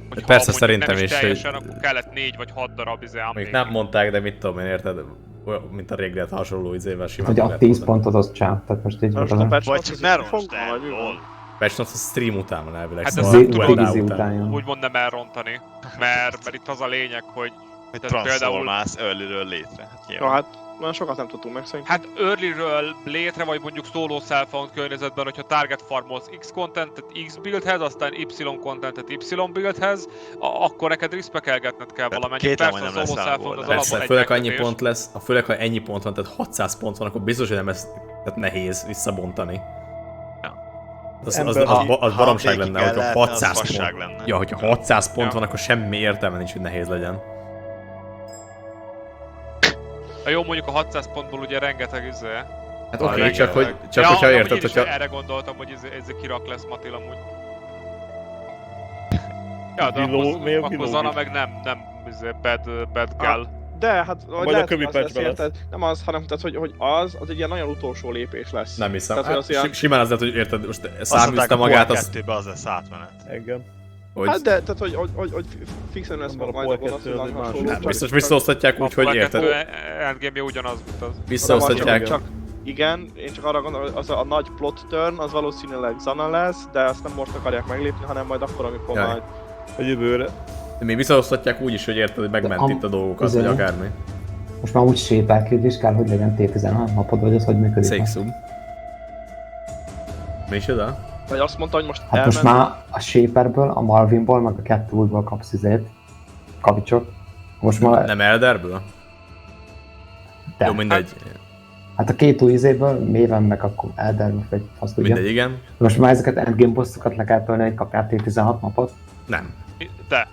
Hogyha Persze, mondjuk szerintem nem is, teljesen, akkor kellett 4 vagy 6 darab izé Még unmaking. nem mondták, de mit tudom én, érted? Olyan, mint a réglet hasonló izével simán. Hogy a lehet 10 mondani. pontot az csáp, tehát most így Most mondom. a patch Vagy notes csak az ne így roncsd fog, el, vagy mi van? lol. Patch Notes a stream után van elvileg. Hát szóval ezt nem a tudom. Digizi után. Úgymond nem elrontani, mert itt az a lényeg, hogy Hogy tehát transformálsz early-ről létre. Hát Ja, nyilván. hát már sokat nem tudtunk meg szerintem. hát early-ről létre, vagy mondjuk solo self-found környezetben, hogyha target farmolsz X contentet X buildhez, aztán Y contentet Y buildhez, akkor neked respekelgetned kell valamennyit. kétlem, Persze a hogy nem solo lesz self-found az elboldás. Persze, alapban főleg ha egy ennyi megkötés. pont lesz, főleg ha ennyi pont van, tehát 600 pont van, akkor biztos, hogy nem lesz tehát nehéz visszabontani. Az baromság lenne, hogyha 600 pont. lenne. Ja, hogyha 600 pont Ja. van, akkor semmi értelme nincs, hogy nehéz legyen. A jó, mondjuk a 600 pontból ugye rengeteg izé. Hát Oké, oké, csak rengeteg. hogyha amúgy érted, én is hogyha... erre gondoltam, hogy ez kirak lesz Matil amúgy. Ja, de akkor Zana meg nem izé, bad gal. De hát Majd a lehet, kövi hogy az lesz, patchben lesz. érted? Nem az, hanem tehát, hogy az egy ilyen nagyon utolsó lépés lesz. Nem hiszem. Tehát, hogy az ilyen... Simán az lehet, hogy érted, most Azt száműzte mondták, magát, a az... 2-be az lesz átmenet. Engem. Hát de, tehát hogy fixen lesz Nem, majd a a Pol 2 gonosz, az egy hasonló. másik. Hát biztos visszaosztatják úgy, hogy érted. Endgame-je ugyanaz, mint az. Visszaosztatják, Csak Igen, én csak arra gondolom, hogy az a nagy plot turn, az valószínűleg Zana lesz, de azt nem most akarják meglépni, hanem majd akkor, amikor Jaj. majd a jövőre. De még visszaosztatják úgy is, hogy érted, hogy megment itt a dolgokat, vagy akármi. Most már úgy sétálképzés kell, hogy legyen T16 napod, vagy az hogy működik? Székszub. Mi is oda? Vagy azt mondta, hogy most Hát elment. most már a Shaperből, a Marvinból, meg a 2 újból kapsz izét. Kavicsot. Most már... Nem Elderből? De. Jó, mindegy. Hát a 2 új izéből, Maven meg akkor Elderből, vagy azt tudja. Mindegy, igen. Most már ezeket endgame bossokat le kell tolni, hogy kapjál T16 napot? Nem. De.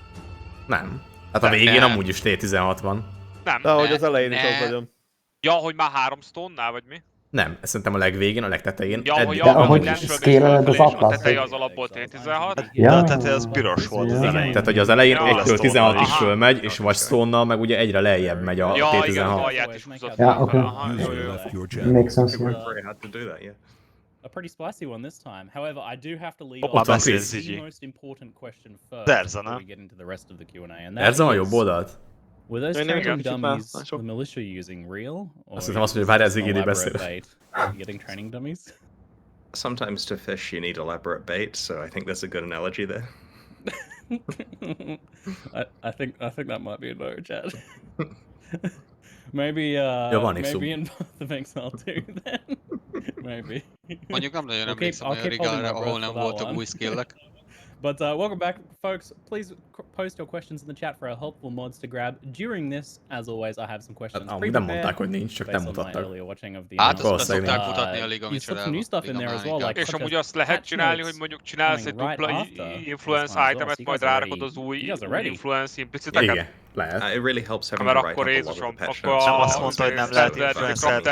Nem. Hát a végén amúgy is T16 van. Nem. De ahogy az elején is az nagyon. Ja, hogy már 3 stone-nál, vagy mi? Nem, szerintem a legvégén, a legtetején. Ja, hogy de ahogy scale-eled az a Atlas. teteje az alapból T16. Ja, a teteje az piros volt az elején. Tehát, hogy az elején Ja, 1-től 16-ig aha. fölmegy, és vagy stone meg ugye egyre lejjebb megy a Ja, igen, T16. alját is húzott. Ja, oké. Aha, jó, jó. Makes sense, It yeah. worked very hard to do that, yeah. A pretty spicy one this time. However, I do have to lead Ott van on Chris. to the most important question first Derzana. before we get into the rest of the Q&A. And Erzan a is, jobb oldalt? were those Én nem training igen, dummies mások. the militia using real? Or Azt hiszem azt mondja, várj, ez an igényi elaborate beszél. bait getting training dummies? Sometimes to fish you need elaborate bait, so I think there's a good analogy there. I think that might be a no, Chad. Maybe maybe in Path of Exile 2 then. Maybe. Mondjuk nem nagyon I'll emlékszem keep olyan holding my rigálra, breath ahol for nem that voltak one. új skillek. But welcome back, folks. Please post your questions in the chat for our helpful mods to grab. During this, as always, I have some questions. Amúgy nem mondták, hogy nincs, csak nem based on my mutattak. earlier watching of the Hát azt be Valószínűleg szokták nem. mutatni a Liga you slipped some new micsodába. stuff in there as well, like És such amúgy as azt lehet patch csinálni, notes hogy mondjuk csinálsz egy coming dupla right after influence this one as well, itemet, so you majd guys are rárakod az új you guys are ready. influence impliciteket. Igen, lehet. It really helps having Mert the right akkor up a lot of Jézusom, the patch akkor notes. Nem azt mondta, hogy nem lehet influencelt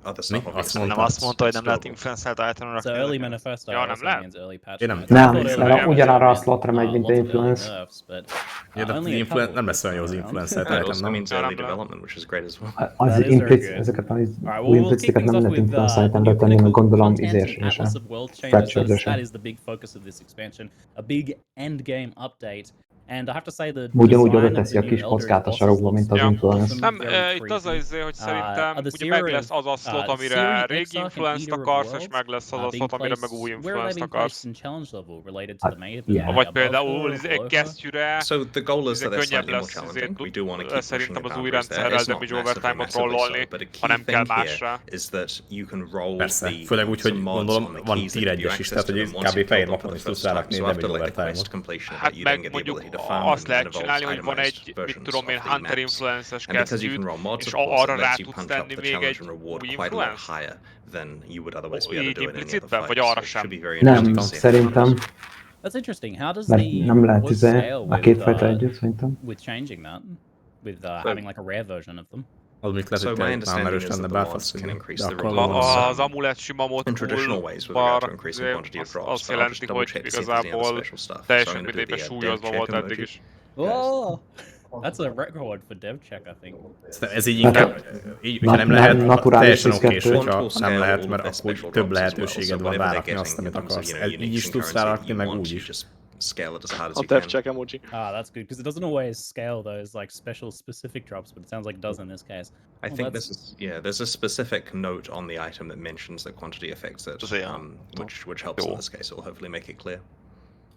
Other stuff, Mi? Azt obviously. Nem azt mondta, hogy nem lehet influencelt item So early manifesto Ja, nem also lehet. means early patch Én nem notes. tudom. I Nem, thought it mert would ugyanarra a be, slotra megy, mint lots of early influence. nerfs, but, Ja, de only a couple nem lesz olyan jó az this time. influencer It item, also nem? means early development, which is great as well. Az That is very good. ezeket az Alright, új well, we'll kick implicitek things nem off lehet with influence the itemre new tenni, mert clinical gondolom content izés in és Atlas of World Changes. fracture-ös. That is the big focus of this expansion. A big endgame update. And I have to say the Ugyanúgy design oda of teszi the a new kis Elders kockát a bosses sarokba, looks mint az Ja. influence. awesome, Nem, very itt az az creepy. izé, hogy szerintem the ugye meg Seer lesz az a slot, the amire Seer, régi Exarch, and influence-t Eater of akarsz, és Worlds, meg lesz az a being slot, amire meg placed- új where are they influence-t being akarsz. placed in challenge level related to the Maven? yeah. Vagy Above például her, izé, below her? kesztyűre, So the goal is izé that they're könnyebb slightly more lesz challenging. We do want to keep pushing szerintem the az új boundaries there. rendszerrel It's not damage massively, overtime-ot massively rollolni, so, but a key hanem kell thing másra. here is that you can roll Persze, the főleg úgy, hogy some mods gondolom on the van keys that tier give you 1-es is, access tehát to hogy them once kb. you've fehér built them lapon for is the tudsz first time. rárakni So damage after like the overtime-ot. quest completion of Hát it, you then meg get the ability mondjuk to farm, azt and that lehet involves csinálni, hogy van egy, itemized mit versions tudom én, of the Hunter maps. influences And because you kesztyűt, can roll mods, és of course, arra it rá lets you tudsz punch up tenni the még challenge egy and reward új quite a lot influence? higher than you would otherwise be able Így to do in any other implicitben, fight. vagy So arra it sem? should be very Nem, interesting to see how it szerintem. goes. That's interesting. How does Mert the nem lehet wars izé scale a két fajta with, együtt, szerintem. with changing that? With having like a rare version of them? Az még lehet, So hogy my tényleg understanding erős is lenne that the Belfast, mods can increase de the akkor rewards. valami- Az amulett sima mod In traditional ways with regard to increasing quantity of drops, azt but I'll jelenti, just double hogy check to see if there's any other igazából special stuff. So I'm teljesen gonna do mindegy, the súlyozva dev volt check eddig emoji. is. Oh, that's a record for dev check, I think. Ez így inkább, így, hogyha nem lehet, teljesen okés, hogyha nem lehet, mert akkor több lehetőséged van rárakni azt, amit akarsz. Így is tudsz rárakni, meg úgy is. Scale it as hard as A you dev can. check emoji. Ah, that's good, because it doesn't always scale those like special specific drops, but it sounds like it does in this case. I think this is there's a specific note on the item that mentions that quantity affects it, which helps in this case. It will hopefully make it clear.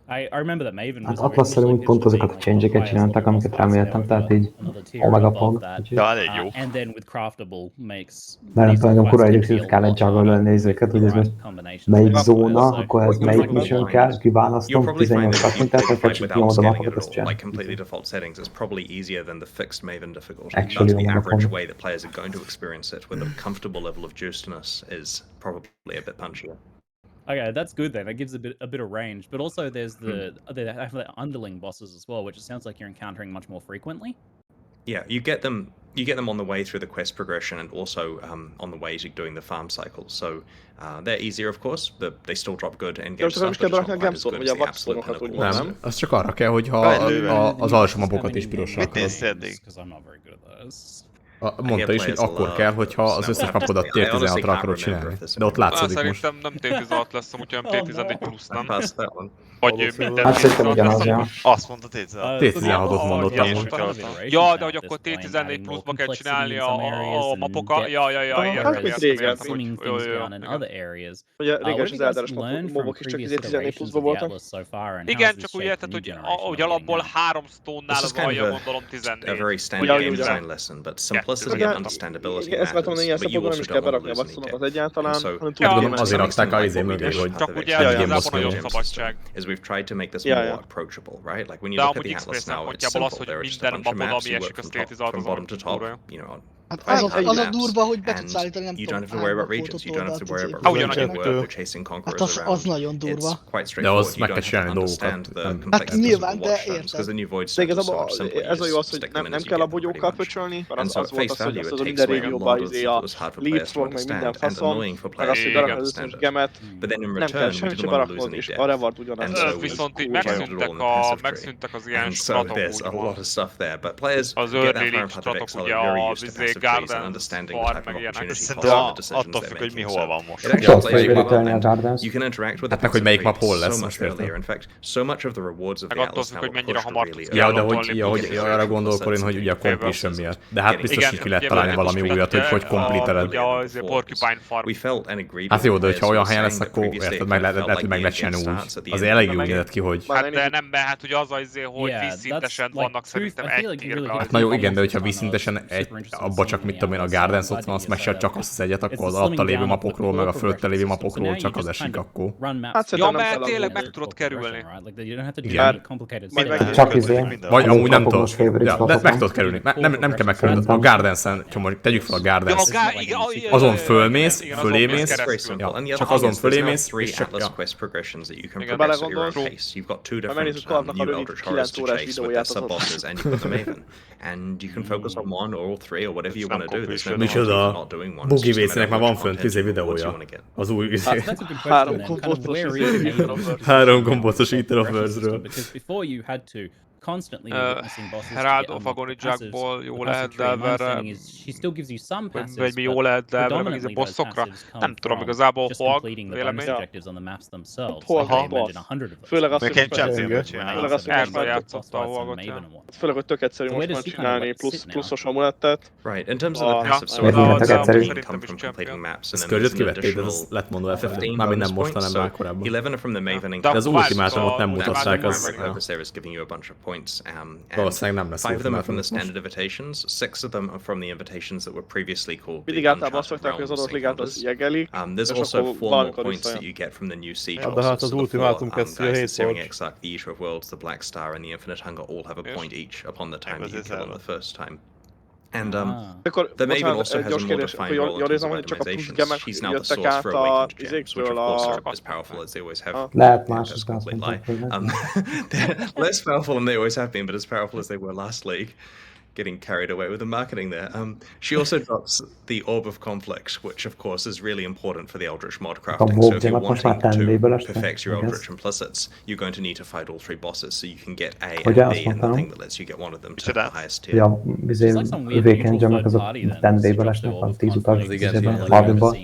I remember that Maven Hát was Atlas-szel úgy pont azokat a change-eket csináltak, amiket reméltem, tehát így Omega pont. And then with craftable makes Mert nem tudom, kurva egyébként kell egy juggle nézőket, hogy ez most melyik zóna, akkor ez melyik mission kell, kiválasztom, 18 kattintát, vagy csak nyomod a mapokat, azt csinál. Like completely default settings is probably easier than the fixed Maven difficulty. Actually, That's the Omega average pont. way that players are going to experience it, with a comfortable level of juicedness is probably a bit punchier. Okay, that's good then. That gives a bit of range, but also there's they have the underling bosses as well, which it sounds like you're encountering much more frequently. Yeah, you get them on the way through the quest progression and also on the way to doing the farm cycle. So they're easier, of course, but they still drop good endgame stuff, but it's not quite as good as the absolute pinnacle ones. Nem, az csak arra kell, hogyha az alsó mapokat is pirosra akarod. Because I'm not very good at those. Mondta is, hogy akkor kell, hogyha az összes mapodat T16-ra akarod csinálni. De ott látszik most. Szerintem nem T16 lesz, úgyhogy T11 plusz, nem? Vagy minden Hát szerintem T16 lesz, ugyanaz, ja. Azt mondta T16. T16-ot mondott amúgy. Ja, de hogy akkor T14 pluszba kell csinálni a mapokat. Ja, Hát mint régen. Ugye réges az elderes mobok is csak 14 pluszba voltak. Igen, csak úgy érted, hogy alapból 3 stone-nál az alja gondolom 14. A very standard game design lesson, but simplicity and understandability Igen, ezt már tudom, hogy ilyen szempontból nem is kell berakni a basszonok az egyáltalán, hanem tudom, azért rakták a izé mögé, hogy csak ugye ez nagyon szabadság. Is we've tried to make this more approachable, right? Like when you look at the Atlas now, it's simple. There are just a bunch of maps you work from bottom to top, you know. Az a durva, hogy be tudsz állítani, nem you tudom, don't have to worry about regions, you don't have to worry about regions, chasing conquerors around. Az nagyon durva. It's quite straightforward. You don't have to understand the complexities of the watchlands, because then you avoid so much simpler. Ez a jó az, hogy nem kell a bogyókkal pöcsölni, mert az volt az, hogy az minden régióban a leapfrog, meg minden faszom, meg az, hogy berakod az összes gemet, nem kell semmit se berakod, és a revard ugyanaz. Viszont így megszűntek az ilyen stratok, az early leap stratok, ugye a Garden Farm, meg ilyenek. Szerintem attól függ, hogy mi hol van most. Hát meg, hogy melyik map hol lesz, most értem. Meg attól függ, hogy mennyire hamar tudsz Ja, de hogy arra gondolkor én, hogy ugye a completion miatt. De hát biztos, hogy ki lehet találni valami újat, hogy complete-eled. Ugye az Porcupine Farm. Hát jó, de hogyha olyan helyen lesz, akkor érted, meg lehet csinálni úgy. Azért elég jó nézett ki, hogy... Hát de nem, mert hát ugye az azért, hogy vízszintesen vannak szerintem egy tírbe. Hát na jó, igen, de hogyha vízszintesen abba csak mit tudom én, a Gardens ott van, azt meg csak azt az egyet, akkor az alatta lévő mapokról, meg a fölötte lévő mapokról csak az esik akkor. Hát ja, mert tényleg meg tudod kerülni. Igen. Csak izé. Vagy amúgy nem tudom. Ja, de meg tudod kerülni. Nem kell megkerülni. A Gardensen, tegyük fel a Gardens. Azon fölmész, fölémész, csak azon fölémész, és csak... Ha belegondolsz, ha megnézzük Kalapnak a rövid 9 órás videóját, az ott. And you can focus on one or all three or whatever you want to do. There's no micsoda, Bugi Vécének már van fönt videója. Az új izé. 3 gombocos Eater of Worlds-ről. Herald of Agony Jackból jó lehet delverre, vagy mi jó lehet delverre, meg ez a bosszokra. Nem tudom igazából hol vélemény. Hol. Főleg azt, hogy Erda játszotta a Holgot. Főleg, hogy tök egyszerű most már csinálni pluszos amulettet. Right, in terms of the passive source, come from completing maps. Ezt körülött kivették, de ez lett mondva elfelé. Mármint nem most, hanem már korábban. 11 from the Maven. De az ultimátumot nem mutatták, az... Valószínűleg nem lesz 5 of them are from the standard invitations, 6 of them are from the invitations that were previously called the Mindig általában azt szokták, hogy az adott ligát az jegelik, there's also 4 more points that you get from the new siege de hát az ultimátum kezdő 7 Searing Exile, the Eater of Worlds, the Black Star and the Infinite Hunger all have a point each upon the time that you kill them the first time. And the Maven also has a more defined role in terms of optimizations. She's now the source for awakened gems, which of course are as powerful as they always have been. That's a complete lie. They're less powerful than they always have been, but as powerful as they were last league. Getting carried away with the marketing there. She also drops the Orb of Conflict, which of course is really important for the Eldritch mod crafting. So if you're wanting to perfect your Eldritch implicits, you're going to need to fight all 3 bosses, so you can get A and B, and the thing that lets you get one of them to the highest tier. Ja, Weekend Jam-ek azok 10-ből esnek, van 10 utas Marvinból.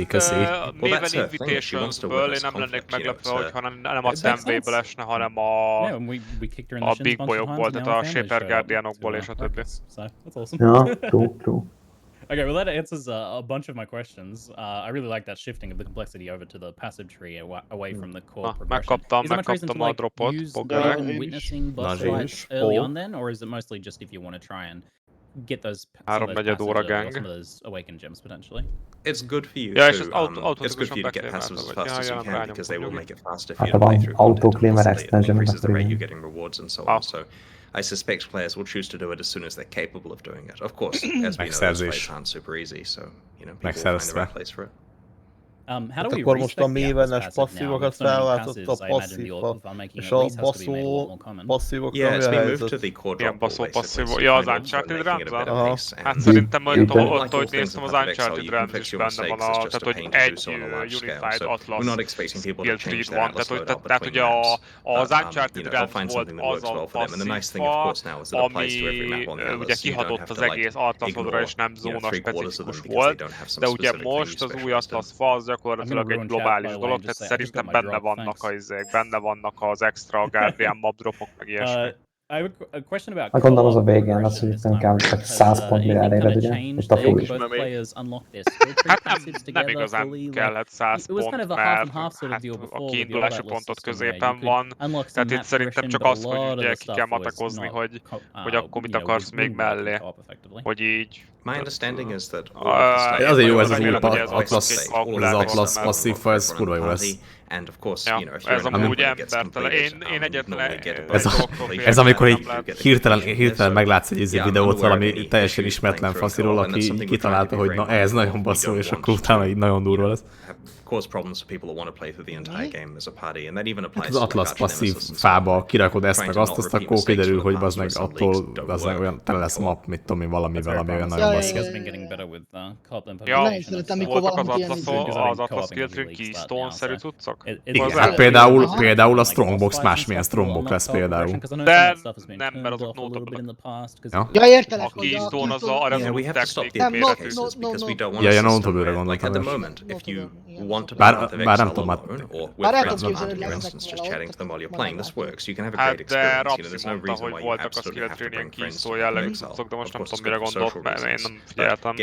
Köszi. Maven Invitations-ből én nem lennék meglepve, hogyha nem a 10-ből esne, hanem a Big Boy-okból, tehát a Shaper Guardianokból és a többi. Ja, true. Okay, well that answers a bunch of my questions. I really like that shifting of the complexity over to the passive tree away from the core progression. Megkaptam a dropot. Witnessing boss fights early on then, or is it mostly just if you want to try and get those some of those awakened gems potentially? It's good for you it's good for you to get passives as fast as you can because they will make it faster for you to play through content. It increases the rate you're getting rewards and so on. So I suspect players will choose to do it as soon as they're capable of doing it. Of course, as we know, those fights aren't super easy, so people will find the right place for it. How do we akkor most a respec the Atlas mévenes passive now? With passzívokat so many felváltott passives, a I imagine the passzívba, Orc making és at a least has to be made a lot baszó more common. passzívokra mi a helyzet? Ilyen baszó passzív. Ja, az Uncharted Realms? Aha. Hát szerintem ott, hogy néztem, az Uncharted Realms is benne van, tehát hogy egy Unified Atlas skill tree van, tehát ugye az Uncharted Realms volt az a passzíva, ami ugye kihatott az egész Atlasodra és nem zóna specifikus volt, de ugye most az új Atlas fa az gyakorlatilag egy globális dolog, tehát szerintem benne vannak az extra Guardian mob dropok, meg ilyesmi. Hát gondolom az a végén az, hogy itt nem kell 100 pont mire eléred, ugye? Most a full. Hát nem igazán kellett 100 pont, mert hát a kiindulási pontot középen van, tehát itt szerintem csak az, hogy ugye ki kell matekozni, hogy akkor mit akarsz még mellé, hogy így... My understanding is that azért jó ez az új Atlas passzíva, ez kurva jó lesz. And of course, you know, if ez amúgy embertelen. Én egyetlen ez amikor így hirtelen meglátsz egy videót valami teljesen ismeretlen fasziról, aki kitalálta, hogy na ez nagyon baszó, és akkor utána így nagyon durva lesz. Az Atlas passzív fába kirakod ezt meg azt, akkor kiderül, hogy az meg attól az olyan tele lesz map, mit tudom én, valamivel, ami olyan nagyon baszó. Ja, voltak az Atlas Guild Keystone-szerű cuccok? Igen, hát például a Strongbox másmilyen Strongbox lesz például. De nem, mert azok nótok. Ja, értelek, a Keystone az a Resolute technik méretű. Ja, Notable-re gondoltam. Bár nem tudom, bár el tudom képzelni, hogy hát de Rapsi mondta, hogy voltak a skill tree ilyen Keystone jellegű cuccok, de most nem tudom mire gondolt, mert én nem figyeltem.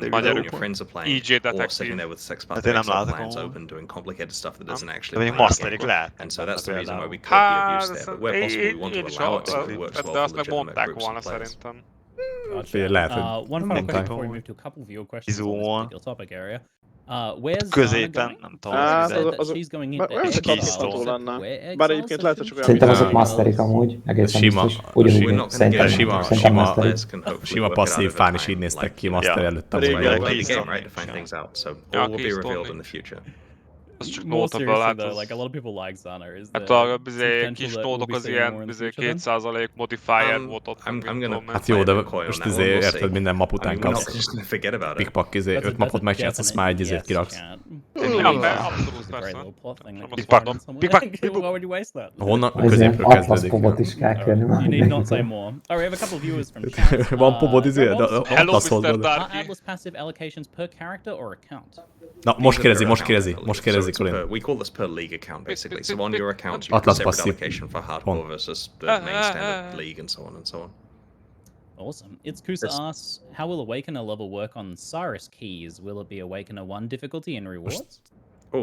Magyarul EJ Detective. Hát én nem látok de még masterik lehet. Hát, én is de azt meg mondták volna szerintem. Lehet, hogy one final question before we move to a couple viewer questions on this particular topic area. Where's középen, nem tudom. Bár egyébként lehet, hogy csak olyan... Szerintem azok masterik amúgy, egészen biztos. Ugyanúgy szerintem sima passzív fán is így néztek ki master előtt. Az csak notable, hát hát a kis nódok az ilyen 2% modifier volt ott. Hát jó, de most érted, minden map után kapsz. Pikpak 5 mapot megcsinálsz, azt már egy kiraksz. Abszolút persze. Honnan? Középről kezdődik. Atlas pobot is kell kérni már. Van pobod Hello, Mr. Darky. Atlas passive allocations per character or account? Na, most kérdezi, Colin. We call this per league account, basically. So on your account, you Atlas have a separate passive. allocation for hardcore versus the main standard league and so on and so on. Awesome. It's Kusa asks, how will Awakener level work on Cyrus keys? Will it be Awakener 1 difficulty in rewards?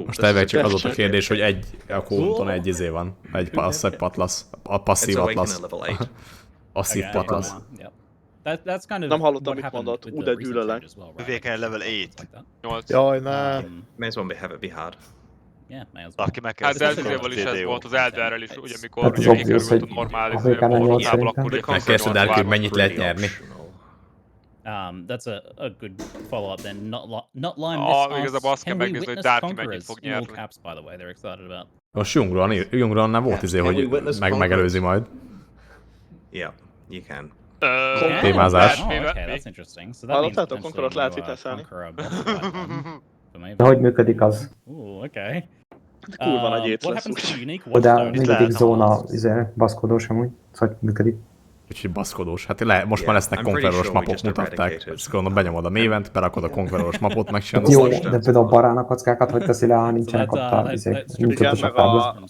Most elvileg csak az ott a kérdés, hogy a kónton egy izé van. Egy passzív Atlas. Passzív Atlas. That's kind of nem hallottam, mit mondott. De gyűlölek. Awakener level 8. Jaj, ne. May as well have it be hard. Yeah, may as well. Hát de ezzel is ez volt az Elderrel is, ugye mikor ugye kikerült a normális portából, akkor megkérdezted el, hogy mennyit lehet nyerni. That's a good follow-up then. Not Lime asks, can we witness Conquerors? In all caps, by the way, they're excited about. Most Jungrannál volt izé, hogy megelőzi majd. Yeah, you can. Témázás. Okay, that's interesting. So that means Conqueror-t lehet viteszelni. De hogy működik az? Okay. Kurva nagy éc lesz. De mindig zóna baszkodós amúgy, szóval működik. Kicsit baszkodós. Hát most már lesznek konferoros mapok, mutatták. Ezt gondolom benyomod a mévent, berakod a konferoros mapot, megcsinálod. Jó, de például a barának kockákat hogy teszi le, ha nincsenek ott a nincs ott a tábla.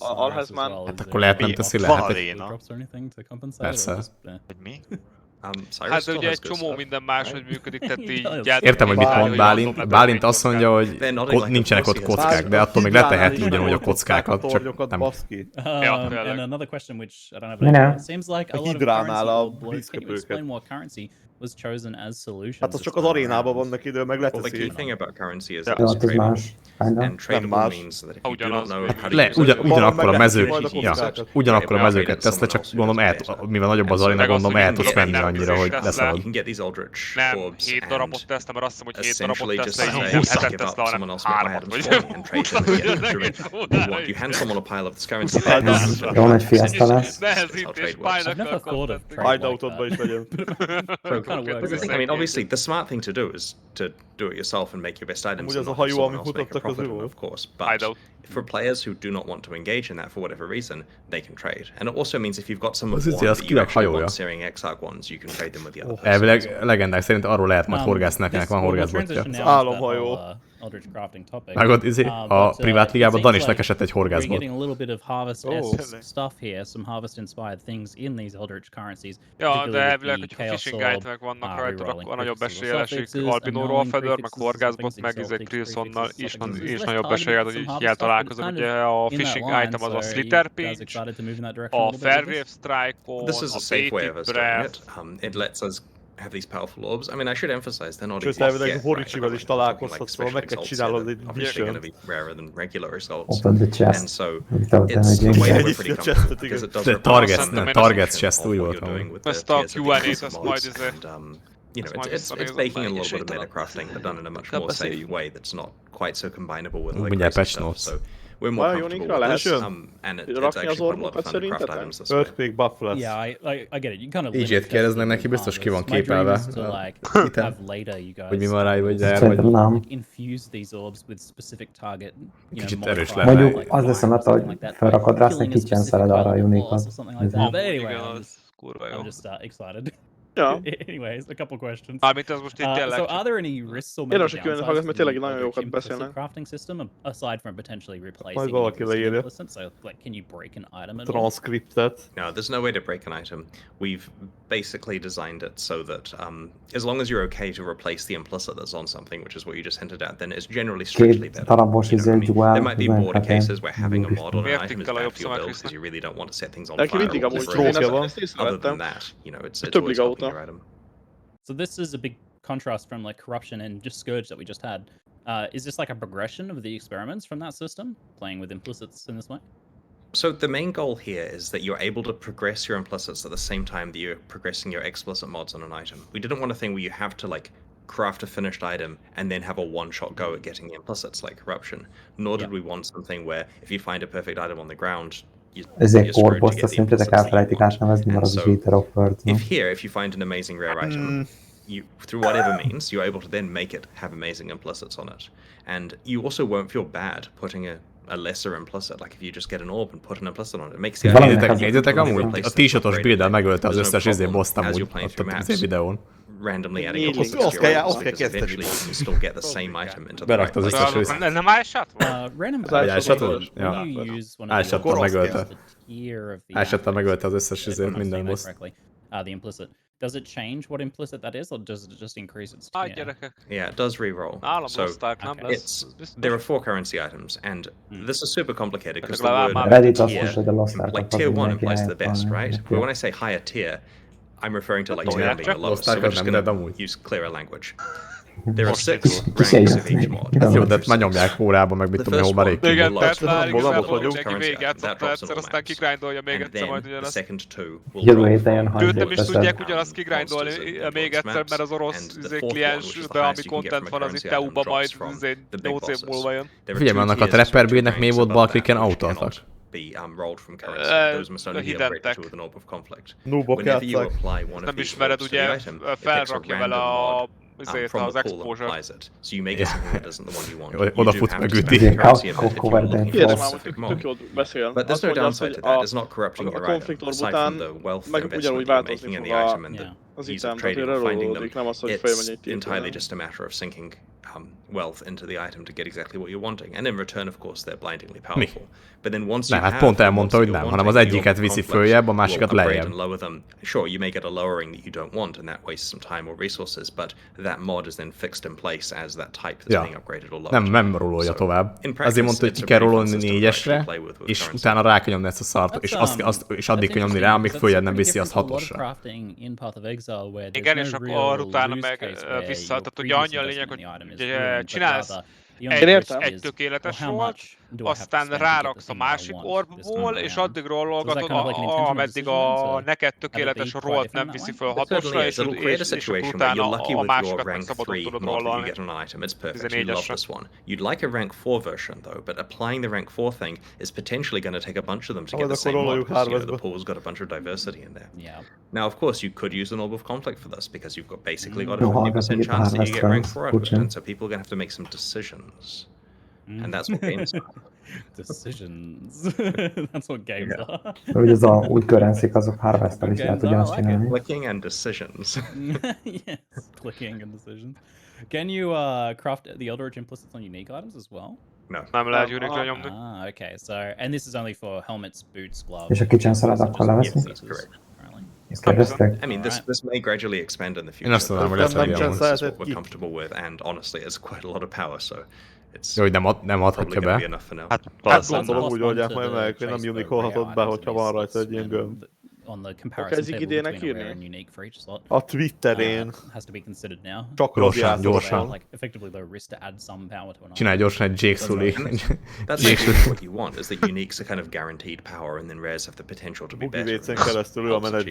Hát akkor lehet nem teszi le. Persze. Hogy mi? Hát de ugye egy csomó minden máshogy működik, tehát így... Értem, hogy mit mond Bálint. Bálint azt mondja, hogy nincsenek ott kockák, de attól még leteheti ugyanúgy a kockákat, csak nem. And another question which I don't have an answer. It seems like a lot of currency will explain more currency. was chosen as solution. Hát az csak az arénában vannak idő, meg Well, the leteszi. key thing about currency is Ja. that it's Ja, az más. tradable. And tradable means that if you do not know how to use it, ugyanakkor a mezők, ugyanakkor a mezőket tesz le, csak gondolom, mivel nagyobb az aréna, gondolom el tudsz menni annyira, hogy leszalad. You can get these Eldritch Nem, orbs 7 darabot tesztem, mert azt hiszem, hogy 7 darabot just tesztem, say, így hey, nem give hetet up, tesztem, someone hanem else want my 3-at, items vagy... for me and trade them and get the reward you want. You hand someone a pile of this currency, Jó nagy fiesta lesz. Nehezítés, never thought of trade Hideoutodba is legyen. I mean, obviously, the smart thing to do is to do it yourself and make your best items Amúgy and az a not hajó, someone amit else make a mutattak, az profit jó on, volt. of course. But for players who do not want to engage in that for whatever reason, they can trade. And it also means if you've got some of one that you actually want Searing Exile ones, you can trade them with the other person. Elvileg legendák szerint arról lehet majd horgászni, nekinek van horgászbotja. Az álomhajó. Meg ott a privát ligában Dan is esett egy horgászbot. Getting a little bit of harvest stuff here, some harvest inspired things in these Eldritch currencies. Ja, de elvileg, hogyha fishing item-ek vannak rajta, akkor nagyobb eséllyel esik Albinóról Fedör, meg horgászbot, meg Crilsonnal is nagyobb eséllyel, hogy így eltalálkozom. Ugye a fishing item az a Slither Pinch, a Fairwave Strike-on, This is a safe way of us doing it. It lets us have these powerful orbs. I mean, I should emphasize they're not easy to get, Horicsivel is találkozhatsz, szóval meg kell csinálod egy obviously going to be rarer than regular results. Open the chest. And so it's the way that we're pretty comfortable because it does targets chest úgy volt. Ezt a Q&A-t, azt majd you know, it's baking in a little bit of metacrafting, but done in a much more safe way that's not quite so combinable with other crazy stuff. So we're more comfortable with this, and it's actually quite a lot of fun to craft items this way. Earthquake buff lesz. Yeah, I get it. You kind of Így kérdeznek neki, biztos ki van képelve. Hogy mi van rá, vagy nem. Infuse these orbs with specific target. Kicsit erős lenne. Mondjuk az lesz a meta, hogy felrakod rá, aztán kicsenszered arra a unikat. But anyway, I'm just excited. Ja. Anyways, a couple questions. Mármint ez most így tényleg. So are there any risks or Én most külön hallgatom, mert tényleg nagyon jókat beszélnek. Crafting system aside from potentially replacing the implicit, so like can you break an item at all? Transcripted. No, there's no way to break an item. We've basically designed it so that as long as you're okay to replace the implicit that's on something, which is what you just hinted at, then it's generally strictly better. There might be border cases where having a mod on an item is bad for your build because you really don't want to set things on fire. Other than that, you know, it's always helping your item. So this is a big contrast from like corruption and just Scourge that we just had. Is this like a progression of the experiments from that system, playing with implicits in this way? So the main goal here is that you're able to progress your implicits at the same time that you're progressing your explicit mods on an item. We didn't want a thing where you have to like craft a finished item and then have a one-shot go at getting the implicits like corruption. Nor did we want something where if you find a perfect item on the ground, ezért core-boss-t szerintetek elfelejtik átnevezni, mert az a Jeter of Words. If you find an amazing rare item, you through whatever means, you're able to then make it have amazing implicits on it. And you also won't feel bad putting a lesser implicit, like if you just get an orb and put an implicit on it, it makes the Nézzétek amúgy, a t-shirt-os build-el megölte az összes boss-t amúgy ott a videón. Randomly adding a because eventually you can still get the same item into the right place. Nem iShot? iShot-tal megölte. iShot-tal megölte az összes minden boss. The implicit. Does it change what implicit that is, or does it just increase its? Yeah, it does re-roll. So there are 4 currency items, and this is super complicated because the word like tier 1 implies the best, right? But when I say higher tier, I'm referring to like tier being the lowest. So we're just going to use clearer language. There are 6 ranks of each mod. Jó, de már nyomják órába, meg mit tudom én, hova rég. Igen, tehát már igazából neki végigjátszott egyszer, aztán kigrindolja még egyszer majd ugyanazt. Őt nem is tudják ugyanazt kigrindolni még egyszer, mert az orosz kliensbe, ami content van, az itt EU-ba majd 8 év múlva jön. Figyelj, annak a Trapper Build-nek mi volt balkliken autótak? Rolled from currency. Those must only be upgraded to an orb of conflict. Whenever you apply one of these orbs to the item, it picks a random mod from the pool and applies it. So you make it something that isn't the one you want. You do have to spend the currency ability to a specific mod. But there's no downside to that. It's not corrupting your item. Aside from the wealth investment you're making in the item and the ease of trading or finding them, it's entirely just a matter of syncing wealth into the item to get exactly what you're wanting. And in return, of course, they're blindingly powerful. But then once you Nem, have hát pont the elmondta, mods hogy that nem, you're hanem az wanting, the egyiket Orb of viszi Conflict följebb, a will másikat upgrade lejjebb. and lower them. Sure, you may get a lowering that you don't want, and that wastes some time or resources, but that mod is then fixed in place as that type that's being upgraded or lowered. Nem rololja tovább. Azért mondta, hogy ki kell rololni 4-esre, és utána rá kell nyomni ezt a szart, és addig kell nyomni rá, amíg följebb nem viszi azt 6-osra. Igen, és akkor utána meg vissza, tehát ugye annyi a lényeg, hogy csinálsz egy tökéletes volt, aztán ráraksz a másik orbból, és addig rollolgatod, ameddig a neked tökéletes rollt nem viszi föl 6-osra, és akkor utána a másikat meg szabadon tudod rollolni. 14-esre. You'd like a rank 4 version though, but applying the rank 4 thing is potentially going to take a bunch of them to get the same mod, because the pool's got a bunch of diversity in there. Now, of course, you could use an Orb of Conflict for this, because you've got basically got a 50% chance that you get rank 4 out of it, and so people are going to have to make some decisions. And that's what games are. Decisions. That's what games are. Hogy ez a új currency azok Harvest-tel is lehet ugyanazt csinálni. Clicking and decisions. Yes, clicking and decisions. Can you craft the Eldritch implicits on unique items as well? No. Nem lehet unique-re nyomni. Ah, okay. So, and this is only for helmets, boots, gloves. És a kitchen szalad akkor leveszi? That's correct. Ezt kérdeztek? I mean, this may gradually expand in the future. Én azt mondanám, hogy lesz This legyen. is what we're comfortable with, and honestly, it's quite a lot of power, so it's jó, hogy nem adhatja be. Hát gondolom úgy oldják majd meg, hogy nem unikolhatod be, hogyha van rajta egy ilyen gömb. On the comparison table between rare and unique for each slot. A Twitterén. Has to be considered now. Csak gyorsan. Like effectively the risk to add some power to an Csinálj gyorsan egy Jake Sully. That's what you want, is that uniques are kind of guaranteed power, and then rares have the potential to be better. Keresztül ő a menedzser.